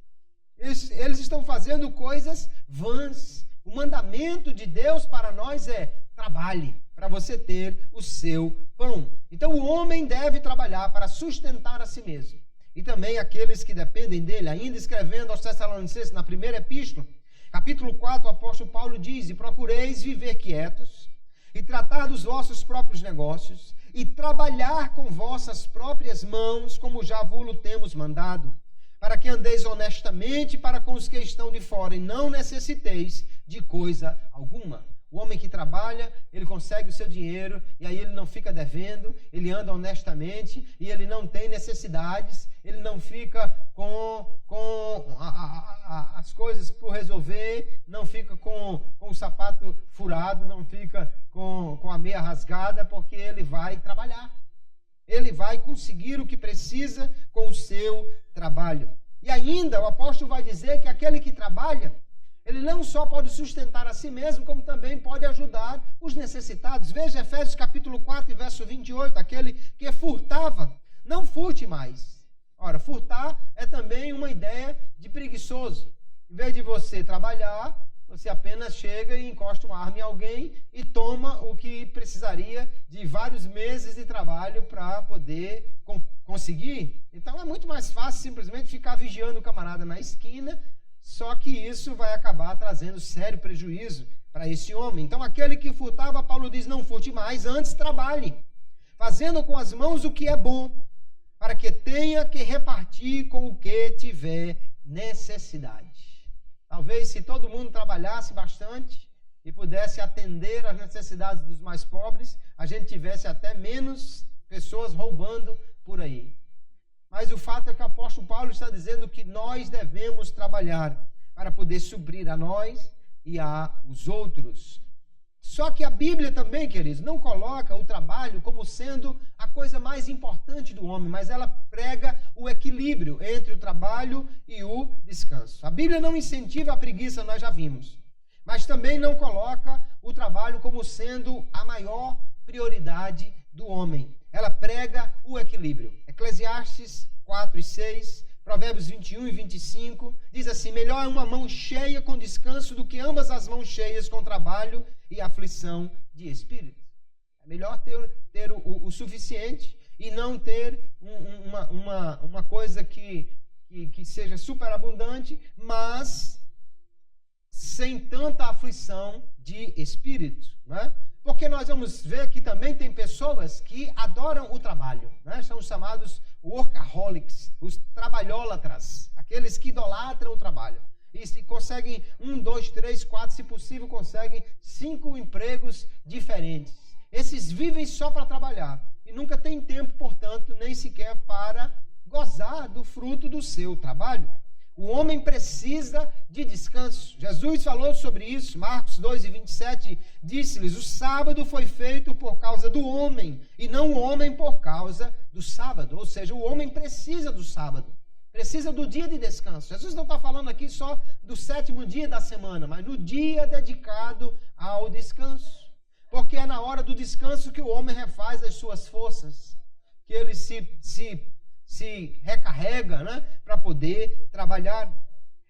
A: Eles estão fazendo coisas vãs. O mandamento de Deus para nós é, trabalhe, para você ter o seu pão. Então o homem deve trabalhar para sustentar a si mesmo. E também aqueles que dependem dele, ainda escrevendo aos Tessalonicenses, na primeira epístola, capítulo 4, o apóstolo Paulo diz, e procureis viver quietos, e tratar dos vossos próprios negócios, e trabalhar com vossas próprias mãos, como já vos temos mandado, para que andeis honestamente para com os que estão de fora, e não necessiteis de coisa alguma. O homem que trabalha, ele consegue o seu dinheiro, e aí ele não fica devendo, ele anda honestamente, e ele não tem necessidades, ele não fica com as coisas por resolver, não fica com o sapato furado, não fica com a meia rasgada, porque ele vai trabalhar. Ele vai conseguir o que precisa com o seu trabalho. E ainda o apóstolo vai dizer que aquele que trabalha, ele não só pode sustentar a si mesmo, como também pode ajudar os necessitados. Veja Efésios capítulo 4, verso 28, aquele que furtava, não furte mais. Ora, furtar é também uma ideia de preguiçoso. Em vez de você trabalhar, você apenas chega e encosta uma arma em alguém e toma o que precisaria de vários meses de trabalho para poder conseguir. Então é muito mais fácil simplesmente ficar vigiando o camarada na esquina. Só que isso vai acabar trazendo sério prejuízo para esse homem. Então, aquele que furtava, Paulo diz, não furte mais, antes trabalhe, fazendo com as mãos o que é bom, para que tenha que repartir com o que tiver necessidade. Talvez se todo mundo trabalhasse bastante e pudesse atender às necessidades dos mais pobres, a gente tivesse até menos pessoas roubando por aí. Mas o fato é que o apóstolo Paulo está dizendo que nós devemos trabalhar para poder suprir a nós e aos outros. Só que a Bíblia também, queridos, não coloca o trabalho como sendo a coisa mais importante do homem, mas ela prega o equilíbrio entre o trabalho e o descanso. A Bíblia não incentiva a preguiça, nós já vimos, mas também não coloca o trabalho como sendo a maior prioridade do homem. Ela prega o equilíbrio. Eclesiastes 4 e 6, Provérbios 21 e 25, diz assim, melhor é uma mão cheia com descanso do que ambas as mãos cheias com trabalho e aflição de espírito. É melhor ter o suficiente e não ter uma coisa que seja superabundante, mas sem tanta aflição de espírito, né? Porque nós vamos ver que também tem pessoas que adoram o trabalho, né? São os chamados workaholics, os trabalhólatras, aqueles que idolatram o trabalho. E se conseguem 1, 2, 3, 4, se possível, conseguem 5 empregos diferentes. Esses vivem só para trabalhar e nunca têm tempo, portanto, nem sequer para gozar do fruto do seu trabalho. O homem precisa de descanso. Jesus falou sobre isso, Marcos 2 e 27, disse-lhes, o sábado foi feito por causa do homem, e não o homem por causa do sábado. Ou seja, o homem precisa do sábado. Precisa do dia de descanso. Jesus não está falando aqui só do 7º dia da semana, mas do dia dedicado ao descanso. Porque é na hora do descanso que o homem refaz as suas forças, que ele se recarrega, né, para poder trabalhar.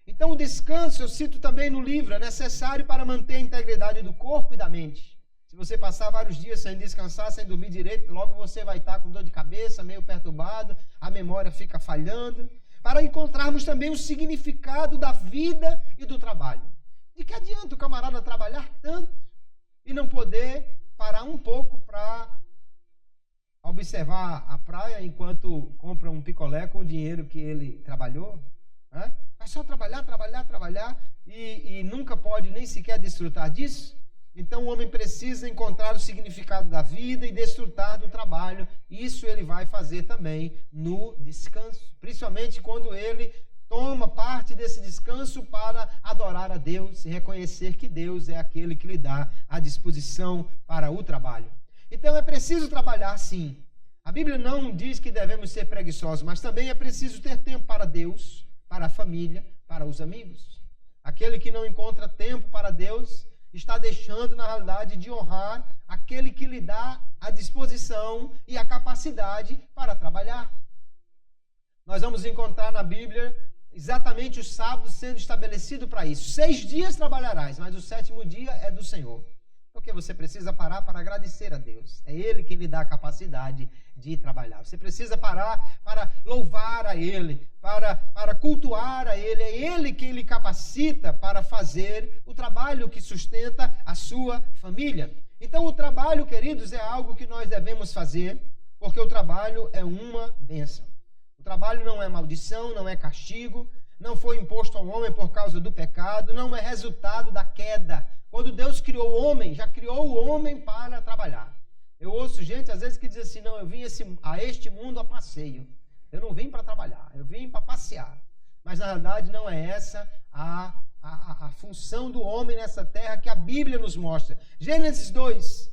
A: Então o descanso, eu cito também no livro, é necessário para manter a integridade do corpo e da mente. Se você passar vários dias sem descansar, sem dormir direito, logo você vai estar com dor de cabeça, meio perturbado, a memória fica falhando. Para encontrarmos também o significado da vida e do trabalho. De que adianta o camarada trabalhar tanto e não poder parar um pouco para observar a praia enquanto compra um picolé com o dinheiro que ele trabalhou? Né? Vai só trabalhar e nunca pode nem sequer desfrutar disso? Então o homem precisa encontrar o significado da vida e desfrutar do trabalho. Isso ele vai fazer também no descanso. Principalmente quando ele toma parte desse descanso para adorar a Deus e reconhecer que Deus é aquele que lhe dá a disposição para o trabalho. Então é preciso trabalhar sim. A Bíblia não diz que devemos ser preguiçosos, mas também é preciso ter tempo para Deus, para a família, para os amigos. Aquele que não encontra tempo para Deus está deixando, na realidade, de honrar aquele que lhe dá a disposição e a capacidade para trabalhar. Nós vamos encontrar na Bíblia exatamente o sábado sendo estabelecido para isso. 6 dias trabalharás, mas o 7º dia é do Senhor. Porque você precisa parar para agradecer a Deus. É Ele que lhe dá a capacidade de trabalhar. Você precisa parar para louvar a Ele, para cultuar a Ele. É Ele que lhe capacita para fazer o trabalho que sustenta a sua família. Então o trabalho, queridos, é algo que nós devemos fazer, porque o trabalho é uma bênção. O trabalho não é maldição, não é castigo, não foi imposto ao homem por causa do pecado, não é resultado da queda. Quando Deus criou o homem, já criou o homem para trabalhar. Eu ouço gente, às vezes, que diz assim, não, eu vim a este mundo a passeio. Eu não vim para trabalhar, eu vim para passear. Mas, na verdade, não é essa a função do homem nessa terra que a Bíblia nos mostra. Gênesis 2,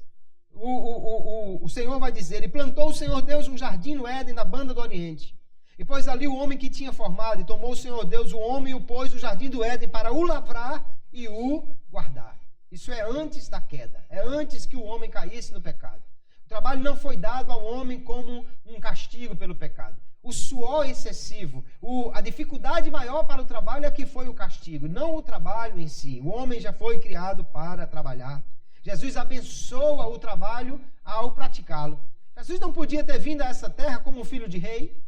A: o Senhor vai dizer, e plantou o Senhor Deus um jardim no Éden, na banda do Oriente. E pôs ali o homem que tinha formado, e tomou o Senhor Deus o homem e o pôs no jardim do Éden para o lavrar e o guardar. Isso é antes da queda, é antes que o homem caísse no pecado. O trabalho não foi dado ao homem como um castigo pelo pecado. O suor excessivo, a dificuldade maior para o trabalho é que foi o castigo, não o trabalho em si. O homem já foi criado para trabalhar. Jesus abençoa o trabalho ao praticá-lo. Jesus não podia ter vindo a essa terra como um filho de rei.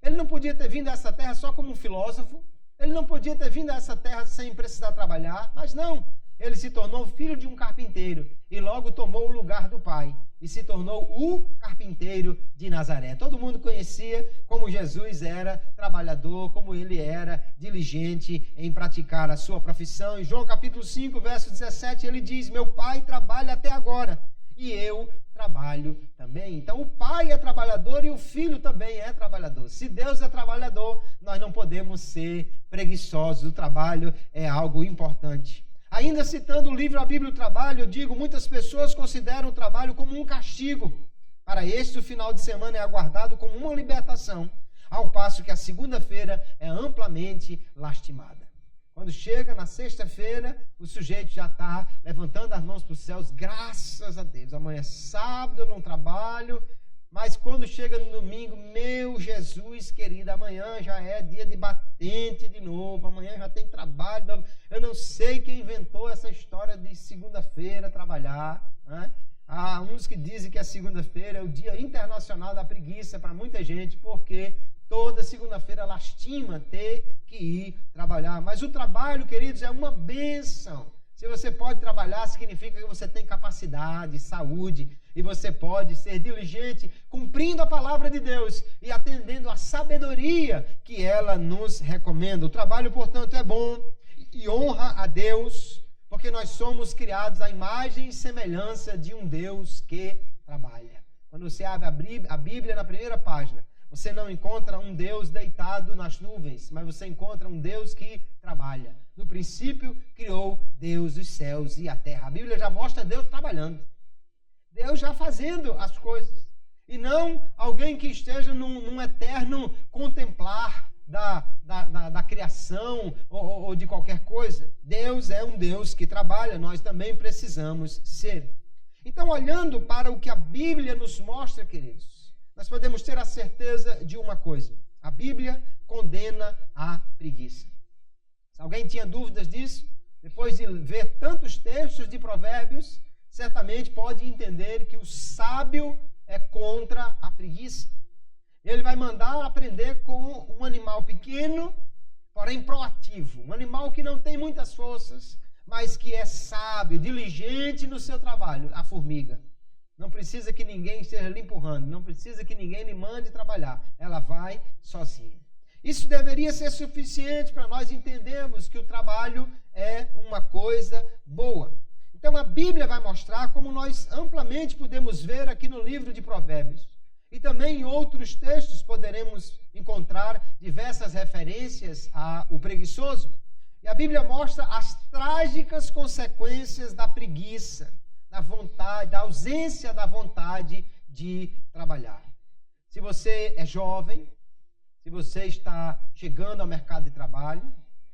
A: Ele não podia ter vindo a essa terra só como um filósofo. Ele não podia ter vindo a essa terra sem precisar trabalhar. Mas não. Ele se tornou filho de um carpinteiro e logo tomou o lugar do pai e se tornou o carpinteiro de Nazaré. Todo mundo conhecia como Jesus era trabalhador, como ele era diligente em praticar a sua profissão. Em João capítulo 5, verso 17, ele diz, meu pai trabalha até agora e eu trabalho também. Então o pai é trabalhador e o filho também é trabalhador. Se Deus é trabalhador, nós não podemos ser preguiçosos. O trabalho é algo importante. Ainda citando o livro A Bíblia e o Trabalho, eu digo, muitas pessoas consideram o trabalho como um castigo. Para este, o final de semana é aguardado como uma libertação, ao passo que a segunda-feira é amplamente lastimada. Quando chega na sexta-feira, o sujeito já está levantando as mãos para os céus, graças a Deus. Amanhã é sábado, eu não trabalho, mas quando chega no domingo, meu Jesus querido, amanhã já é dia de batente de novo, amanhã já tem trabalho. Eu não sei quem inventou essa história de segunda-feira trabalhar, né? Há uns que dizem que a segunda-feira é o dia internacional da preguiça para muita gente, porque toda segunda-feira lastima ter que ir trabalhar. Mas o trabalho, queridos, é uma bênção. Se você pode trabalhar, significa que você tem capacidade, saúde, e você pode ser diligente, cumprindo a palavra de Deus e atendendo à sabedoria que ela nos recomenda. O trabalho, portanto, é bom e honra a Deus, porque nós somos criados à imagem e semelhança de um Deus que trabalha. Quando você abre a Bíblia na primeira página, você não encontra um Deus deitado nas nuvens, mas você encontra um Deus que trabalha. No princípio, criou Deus os céus e a terra. A Bíblia já mostra Deus trabalhando. Deus já fazendo as coisas. E não alguém que esteja num eterno contemplar da criação ou de qualquer coisa. Deus é um Deus que trabalha, nós também precisamos ser. Então, olhando para o que a Bíblia nos mostra, queridos, nós podemos ter a certeza de uma coisa: a Bíblia condena a preguiça. Se alguém tinha dúvidas disso, depois de ver tantos textos de Provérbios, certamente pode entender que o sábio é contra a preguiça. Ele vai mandar aprender com um animal pequeno, porém proativo. Um animal que não tem muitas forças, mas que é sábio, diligente no seu trabalho. A formiga. Não precisa que ninguém esteja lhe empurrando, não precisa que ninguém lhe mande trabalhar. Ela vai sozinha. Isso deveria ser suficiente para nós entendermos que o trabalho é uma coisa boa. Então a Bíblia vai mostrar, como nós amplamente podemos ver aqui no livro de Provérbios, e também em outros textos poderemos encontrar diversas referências ao preguiçoso. E a Bíblia mostra as trágicas consequências da preguiça, da vontade, da ausência da vontade de trabalhar. Se você é jovem, se você está chegando ao mercado de trabalho,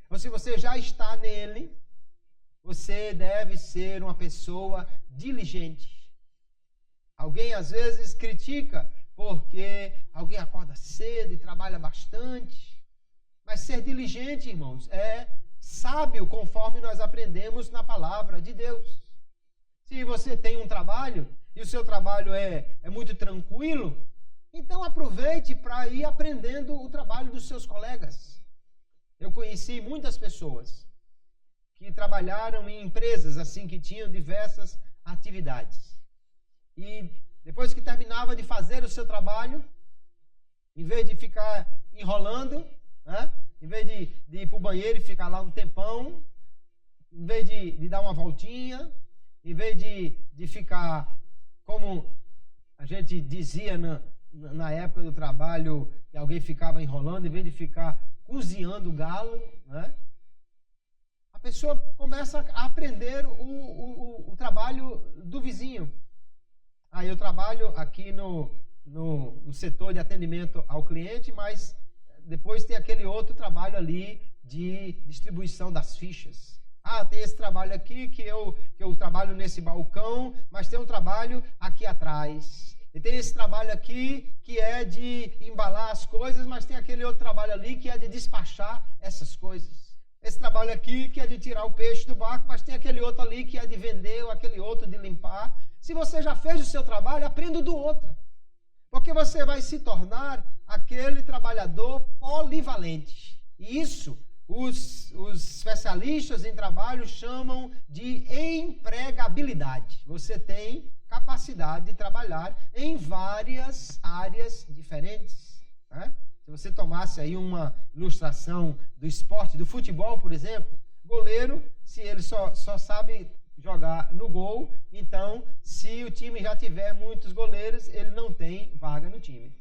A: ou se você já está nele, você deve ser uma pessoa diligente. Alguém às vezes critica porque alguém acorda cedo e trabalha bastante. Mas ser diligente, irmãos, é sábio conforme nós aprendemos na palavra de Deus. Se você tem um trabalho e o seu trabalho é muito tranquilo, então aproveite para ir aprendendo o trabalho dos seus colegas. Eu conheci muitas pessoas que trabalharam em empresas assim que tinham diversas atividades. E depois que terminava de fazer o seu trabalho, em vez de ficar enrolando, né? Em vez de ir para o banheiro e ficar lá um tempão, em vez de dar uma voltinha, em vez de ficar, como a gente dizia na época do trabalho, que alguém ficava enrolando, em vez de ficar cozinhando o galo, né? A pessoa começa a aprender o trabalho do vizinho. Eu trabalho aqui no setor de atendimento ao cliente, mas depois tem aquele outro trabalho ali de distribuição das fichas. Tem esse trabalho aqui que eu trabalho nesse balcão, mas tem um trabalho aqui atrás. E tem esse trabalho aqui que é de embalar as coisas, mas tem aquele outro trabalho ali que é de despachar essas coisas. Esse trabalho aqui que é de tirar o peixe do barco, mas tem aquele outro ali que é de vender, ou aquele outro de limpar. Se você já fez o seu trabalho, aprenda do outro. Porque você vai se tornar aquele trabalhador polivalente. E isso os especialistas em trabalho chamam de empregabilidade. Você tem capacidade de trabalhar em várias áreas diferentes, né? Se você tomasse aí uma ilustração do esporte, do futebol, por exemplo, goleiro, se ele só sabe jogar no gol, então, se o time já tiver muitos goleiros, ele não tem vaga no time.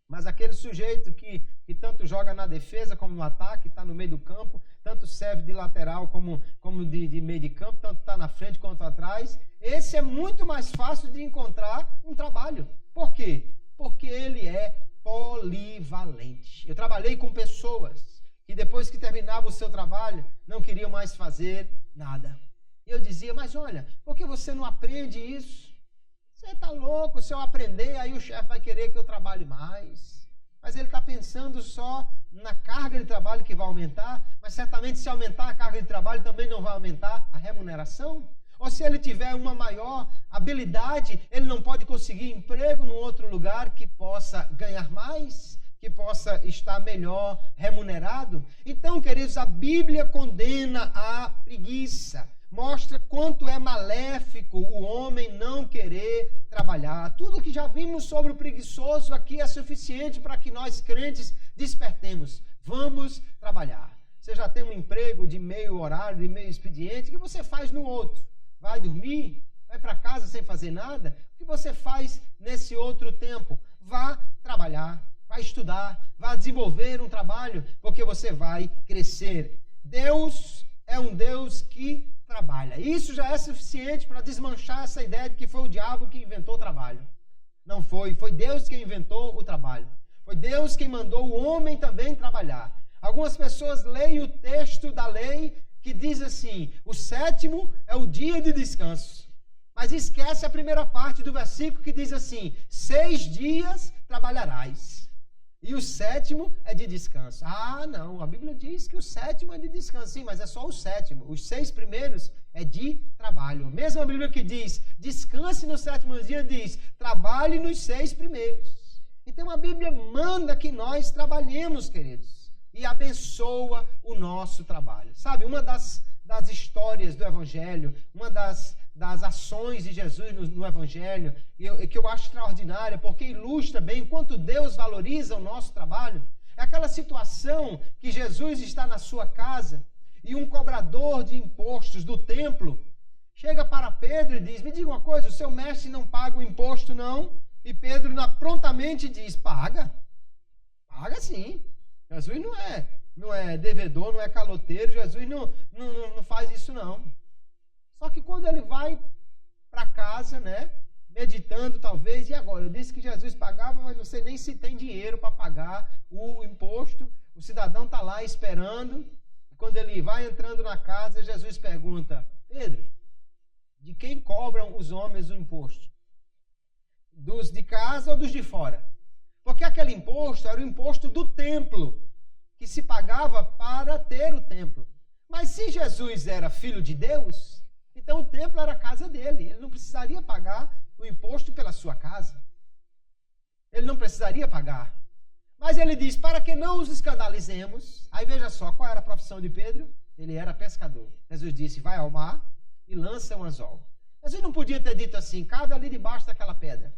A: Mas aquele sujeito que tanto joga na defesa como no ataque, está no meio do campo, tanto serve de lateral como de meio de campo, tanto está na frente quanto atrás, esse é muito mais fácil de encontrar um trabalho. Por quê? Porque ele é polivalente. Eu trabalhei com pessoas que depois que terminava o seu trabalho, não queriam mais fazer nada. E eu dizia, mas olha, por que você não aprende isso? Você está louco, se eu aprender, aí o chefe vai querer que eu trabalhe mais. Mas ele está pensando só na carga de trabalho que vai aumentar, mas certamente se aumentar a carga de trabalho também não vai aumentar a remuneração. Ou se ele tiver uma maior habilidade, ele não pode conseguir emprego num outro lugar que possa ganhar mais, que possa estar melhor remunerado. Então, queridos, a Bíblia condena a preguiça. Mostra quanto é maléfico o homem não querer trabalhar. Tudo que já vimos sobre o preguiçoso aqui é suficiente para que nós crentes despertemos. Vamos trabalhar. Você já tem um emprego de meio horário, de meio expediente, o que você faz no outro? Vai dormir? Vai para casa sem fazer nada? O que você faz nesse outro tempo? Vá trabalhar, vá estudar, vá desenvolver um trabalho, porque você vai crescer. Deus é um Deus que trabalha. Isso já é suficiente para desmanchar essa ideia de que foi o diabo que inventou o trabalho. Não foi. Foi Deus que inventou o trabalho. Foi Deus quem mandou o homem também trabalhar. Algumas pessoas leem o texto da lei que diz assim: o sétimo é o dia de descanso. Mas esquece a primeira parte do versículo que diz assim: 6 dias trabalharás. E o sétimo é de descanso. Ah, não, a Bíblia diz que o sétimo é de descanso. Sim, mas é só o sétimo. Os 6 primeiros é de trabalho. Mesmo a Bíblia que diz, descanse no sétimo dia, diz, trabalhe nos 6 primeiros. Então a Bíblia manda que nós trabalhemos, queridos, e abençoa o nosso trabalho. Sabe, uma das histórias do Evangelho, uma das ações de Jesus no Evangelho, que eu acho extraordinária, porque ilustra bem quanto Deus valoriza o nosso trabalho, é aquela situação que Jesus está na sua casa e um cobrador de impostos do templo chega para Pedro e diz: me diga uma coisa, o seu mestre não paga o imposto, não? E Pedro prontamente diz: paga sim. Jesus não é devedor, não é caloteiro, Jesus não faz isso não. Só que quando ele vai para casa, né, meditando talvez, e agora? Eu disse que Jesus pagava, mas não sei nem se tem dinheiro para pagar o imposto. O cidadão está lá esperando. E quando ele vai entrando na casa, Jesus pergunta: Pedro, de quem cobram os homens o imposto? Dos de casa ou dos de fora? Porque aquele imposto era o imposto do templo, que se pagava para ter o templo. Mas se Jesus era filho de Deus, então o templo era a casa dele. Ele não precisaria pagar o imposto pela sua casa. Ele não precisaria pagar. Mas ele diz, para que não os escandalizemos. Aí veja só, qual era a profissão de Pedro? Ele era pescador. Jesus disse, vai ao mar e lança um anzol. Jesus não podia ter dito assim, cabe ali debaixo daquela pedra.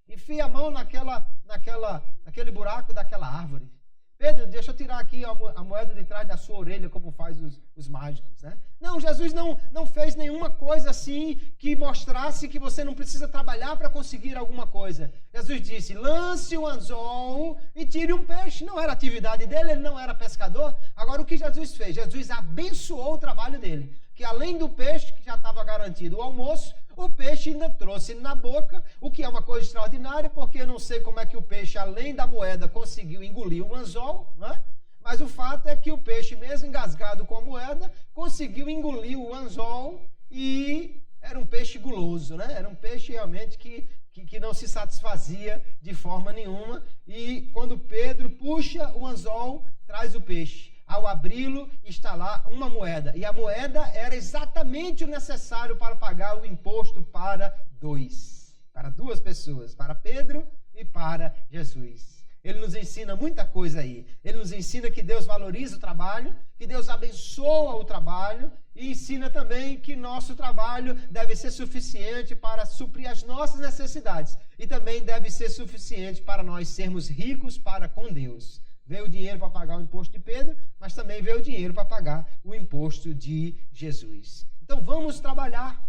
A: Enfia a mão naquele buraco daquela árvore. Pedro, deixa eu tirar aqui a moeda de trás da sua orelha, como faz os mágicos, né? Não, Jesus não fez nenhuma coisa assim que mostrasse que você não precisa trabalhar para conseguir alguma coisa. Jesus disse, lance o anzol e tire um peixe. Não era a atividade dele, ele não era pescador. Agora, o que Jesus fez? Jesus abençoou o trabalho dele. Que além do peixe, que já estava garantido o almoço, o peixe ainda trouxe na boca, o que é uma coisa extraordinária, porque eu não sei como é que o peixe, além da moeda, conseguiu engolir o anzol, né? Mas o fato é que o peixe, mesmo engasgado com a moeda, conseguiu engolir o anzol e era um peixe guloso, né? Era um peixe realmente que não se satisfazia de forma nenhuma. E quando Pedro puxa o anzol, traz o peixe. Ao abri-lo, está lá uma moeda. E a moeda era exatamente o necessário para pagar o imposto para duas pessoas, para Pedro e para Jesus. Ele nos ensina muita coisa aí. Ele nos ensina que Deus valoriza o trabalho, que Deus abençoa o trabalho e ensina também que nosso trabalho deve ser suficiente para suprir as nossas necessidades e também deve ser suficiente para nós sermos ricos para com Deus. Veio o dinheiro para pagar o imposto de Pedro, mas também veio o dinheiro para pagar o imposto de Jesus. Então vamos trabalhar,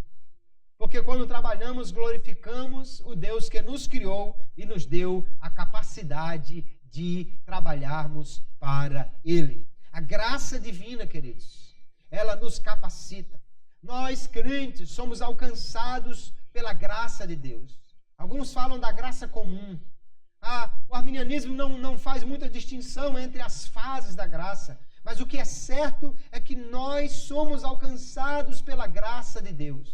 A: porque quando trabalhamos, glorificamos o Deus que nos criou e nos deu a capacidade de trabalharmos para Ele. A graça divina, queridos, ela nos capacita. Nós, crentes, somos alcançados pela graça de Deus. Alguns falam da graça comum. O arminianismo não faz muita distinção entre as fases da graça, mas o que é certo é que nós somos alcançados pela graça de Deus.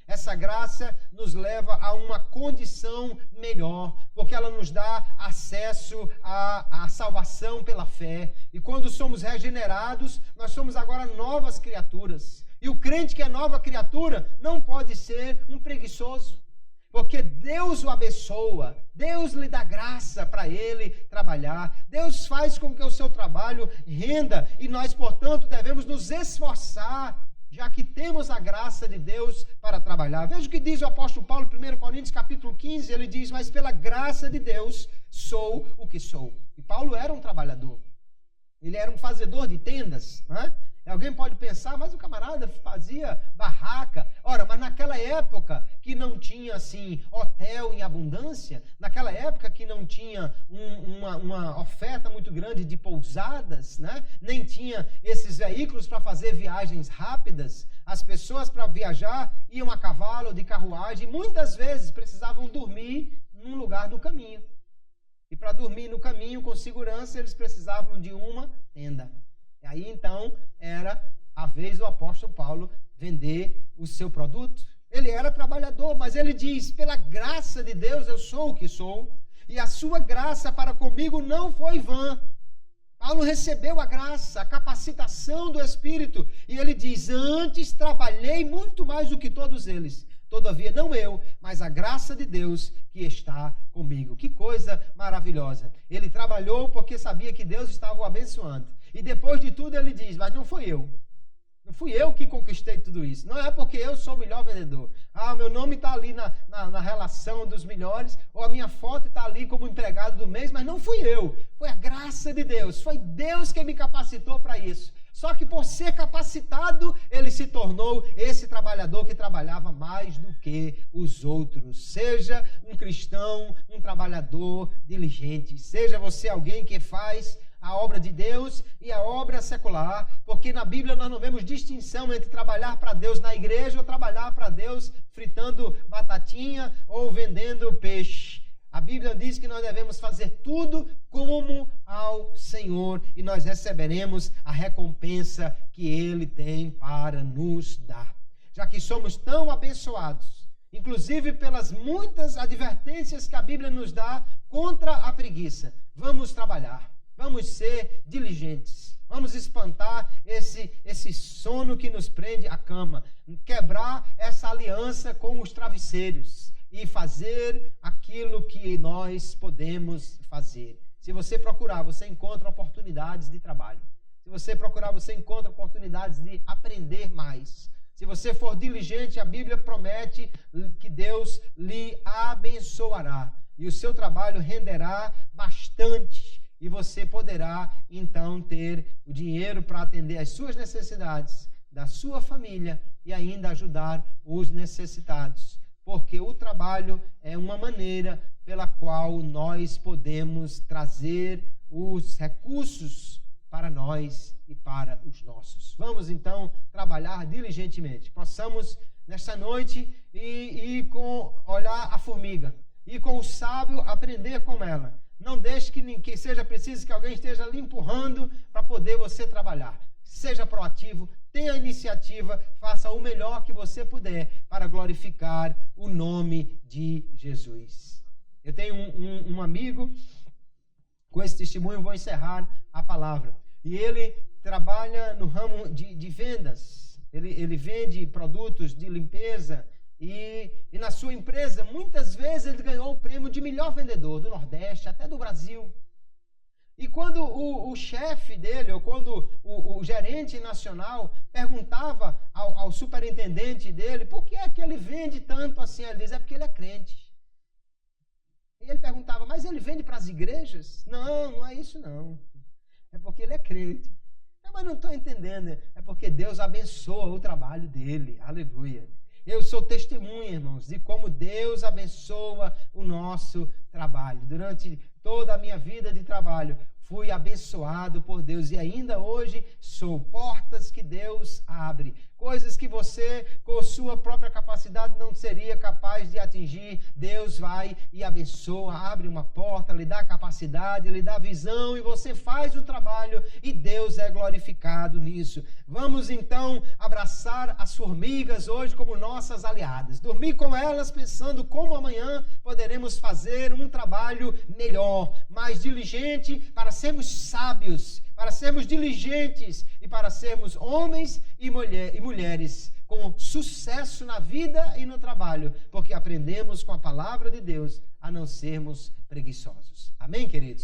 A: Essa graça nos leva a uma condição melhor, porque ela nos dá acesso à salvação pela fé. E quando somos regenerados, nós somos agora novas criaturas. E o crente que é nova criatura não pode ser um preguiçoso. Porque Deus o abençoa, Deus lhe dá graça para ele trabalhar, Deus faz com que o seu trabalho renda e nós, portanto, devemos nos esforçar, já que temos a graça de Deus para trabalhar. Veja o que diz o apóstolo Paulo, 1 Coríntios capítulo 15, ele diz, mas pela graça de Deus sou o que sou. E Paulo era um trabalhador, ele era um fazedor de tendas, né? Alguém pode pensar, mas o camarada fazia barraca. Ora, mas naquela época que não tinha assim hotel em abundância, naquela época que não tinha uma oferta muito grande de pousadas, né? Nem tinha esses veículos para fazer viagens rápidas, as pessoas para viajar iam a cavalo ou de carruagem, muitas vezes precisavam dormir num lugar do caminho. E para dormir no caminho com segurança, eles precisavam de uma tenda. E aí então era a vez do apóstolo Paulo vender o seu produto. Ele era trabalhador, mas ele diz: pela graça de Deus eu sou o que sou, e a sua graça para comigo não foi vã. Paulo recebeu a graça, a capacitação do Espírito, e ele diz: antes trabalhei muito mais do que todos eles. Todavia, não eu, mas a graça de Deus que está comigo. Que coisa maravilhosa. Ele trabalhou porque sabia que Deus estava o abençoando. E depois de tudo ele diz: mas não fui eu. Não fui eu que conquistei tudo isso. Não é porque eu sou o melhor vendedor. Meu nome está ali na relação dos melhores, ou a minha foto está ali como empregado do mês, mas não fui eu. Foi a graça de Deus. Foi Deus que me capacitou para isso. Só que por ser capacitado, ele se tornou esse trabalhador que trabalhava mais do que os outros. Seja um cristão, um trabalhador diligente. Seja você alguém que faz a obra de Deus e a obra secular, porque na Bíblia nós não vemos distinção entre trabalhar para Deus na igreja ou trabalhar para Deus fritando batatinha ou vendendo peixe. A Bíblia diz que nós devemos fazer tudo como ao Senhor e nós receberemos a recompensa que Ele tem para nos dar. Já que somos tão abençoados, inclusive pelas muitas advertências que a Bíblia nos dá contra a preguiça, vamos trabalhar. Vamos ser diligentes. Vamos espantar esse sono que nos prende à cama. Quebrar essa aliança com os travesseiros. E fazer aquilo que nós podemos fazer. Se você procurar, você encontra oportunidades de trabalho. Se você procurar, você encontra oportunidades de aprender mais. Se você for diligente, a Bíblia promete que Deus lhe abençoará. E o seu trabalho renderá bastante. E você poderá, então, ter o dinheiro para atender às suas necessidades, da sua família e ainda ajudar os necessitados. Porque o trabalho é uma maneira pela qual nós podemos trazer os recursos para nós e para os nossos. Vamos, então, trabalhar diligentemente. Possamos, nesta noite, ir com olhar a formiga, ir com o sábio aprender com ela. Não deixe que seja preciso que alguém esteja lhe empurrando para poder você trabalhar. Seja proativo, tenha iniciativa, faça o melhor que você puder para glorificar o nome de Jesus. Eu tenho um amigo, com esse testemunho vou encerrar a palavra. E ele trabalha no ramo de vendas. Ele vende produtos de limpeza. E na sua empresa, muitas vezes ele ganhou o prêmio de melhor vendedor do Nordeste, até do Brasil. E quando o chefe dele, ou quando o gerente nacional perguntava ao superintendente dele, por que é que ele vende tanto assim? Ele diz: é porque ele é crente. E ele perguntava: mas ele vende para as igrejas? Não, não é isso não. É porque ele é crente. Mas não estou entendendo. É porque Deus abençoa o trabalho dele. Aleluia. Eu sou testemunha, irmãos, de como Deus abençoa o nosso trabalho. Durante toda a minha vida de trabalho, fui abençoado por Deus e ainda hoje sou. Portas que Deus abre. Coisas que você, com sua própria capacidade, não seria capaz de atingir. Deus vai e abençoa, abre uma porta, lhe dá capacidade, lhe dá visão e você faz o trabalho e Deus é glorificado nisso. Vamos então abraçar as formigas hoje como nossas aliadas. Dormir com elas pensando como amanhã poderemos fazer um trabalho melhor, mais diligente, para sermos sábios, para sermos diligentes e para sermos homens e mulheres com sucesso na vida e no trabalho, porque aprendemos com a palavra de Deus a não sermos preguiçosos. Amém, queridos?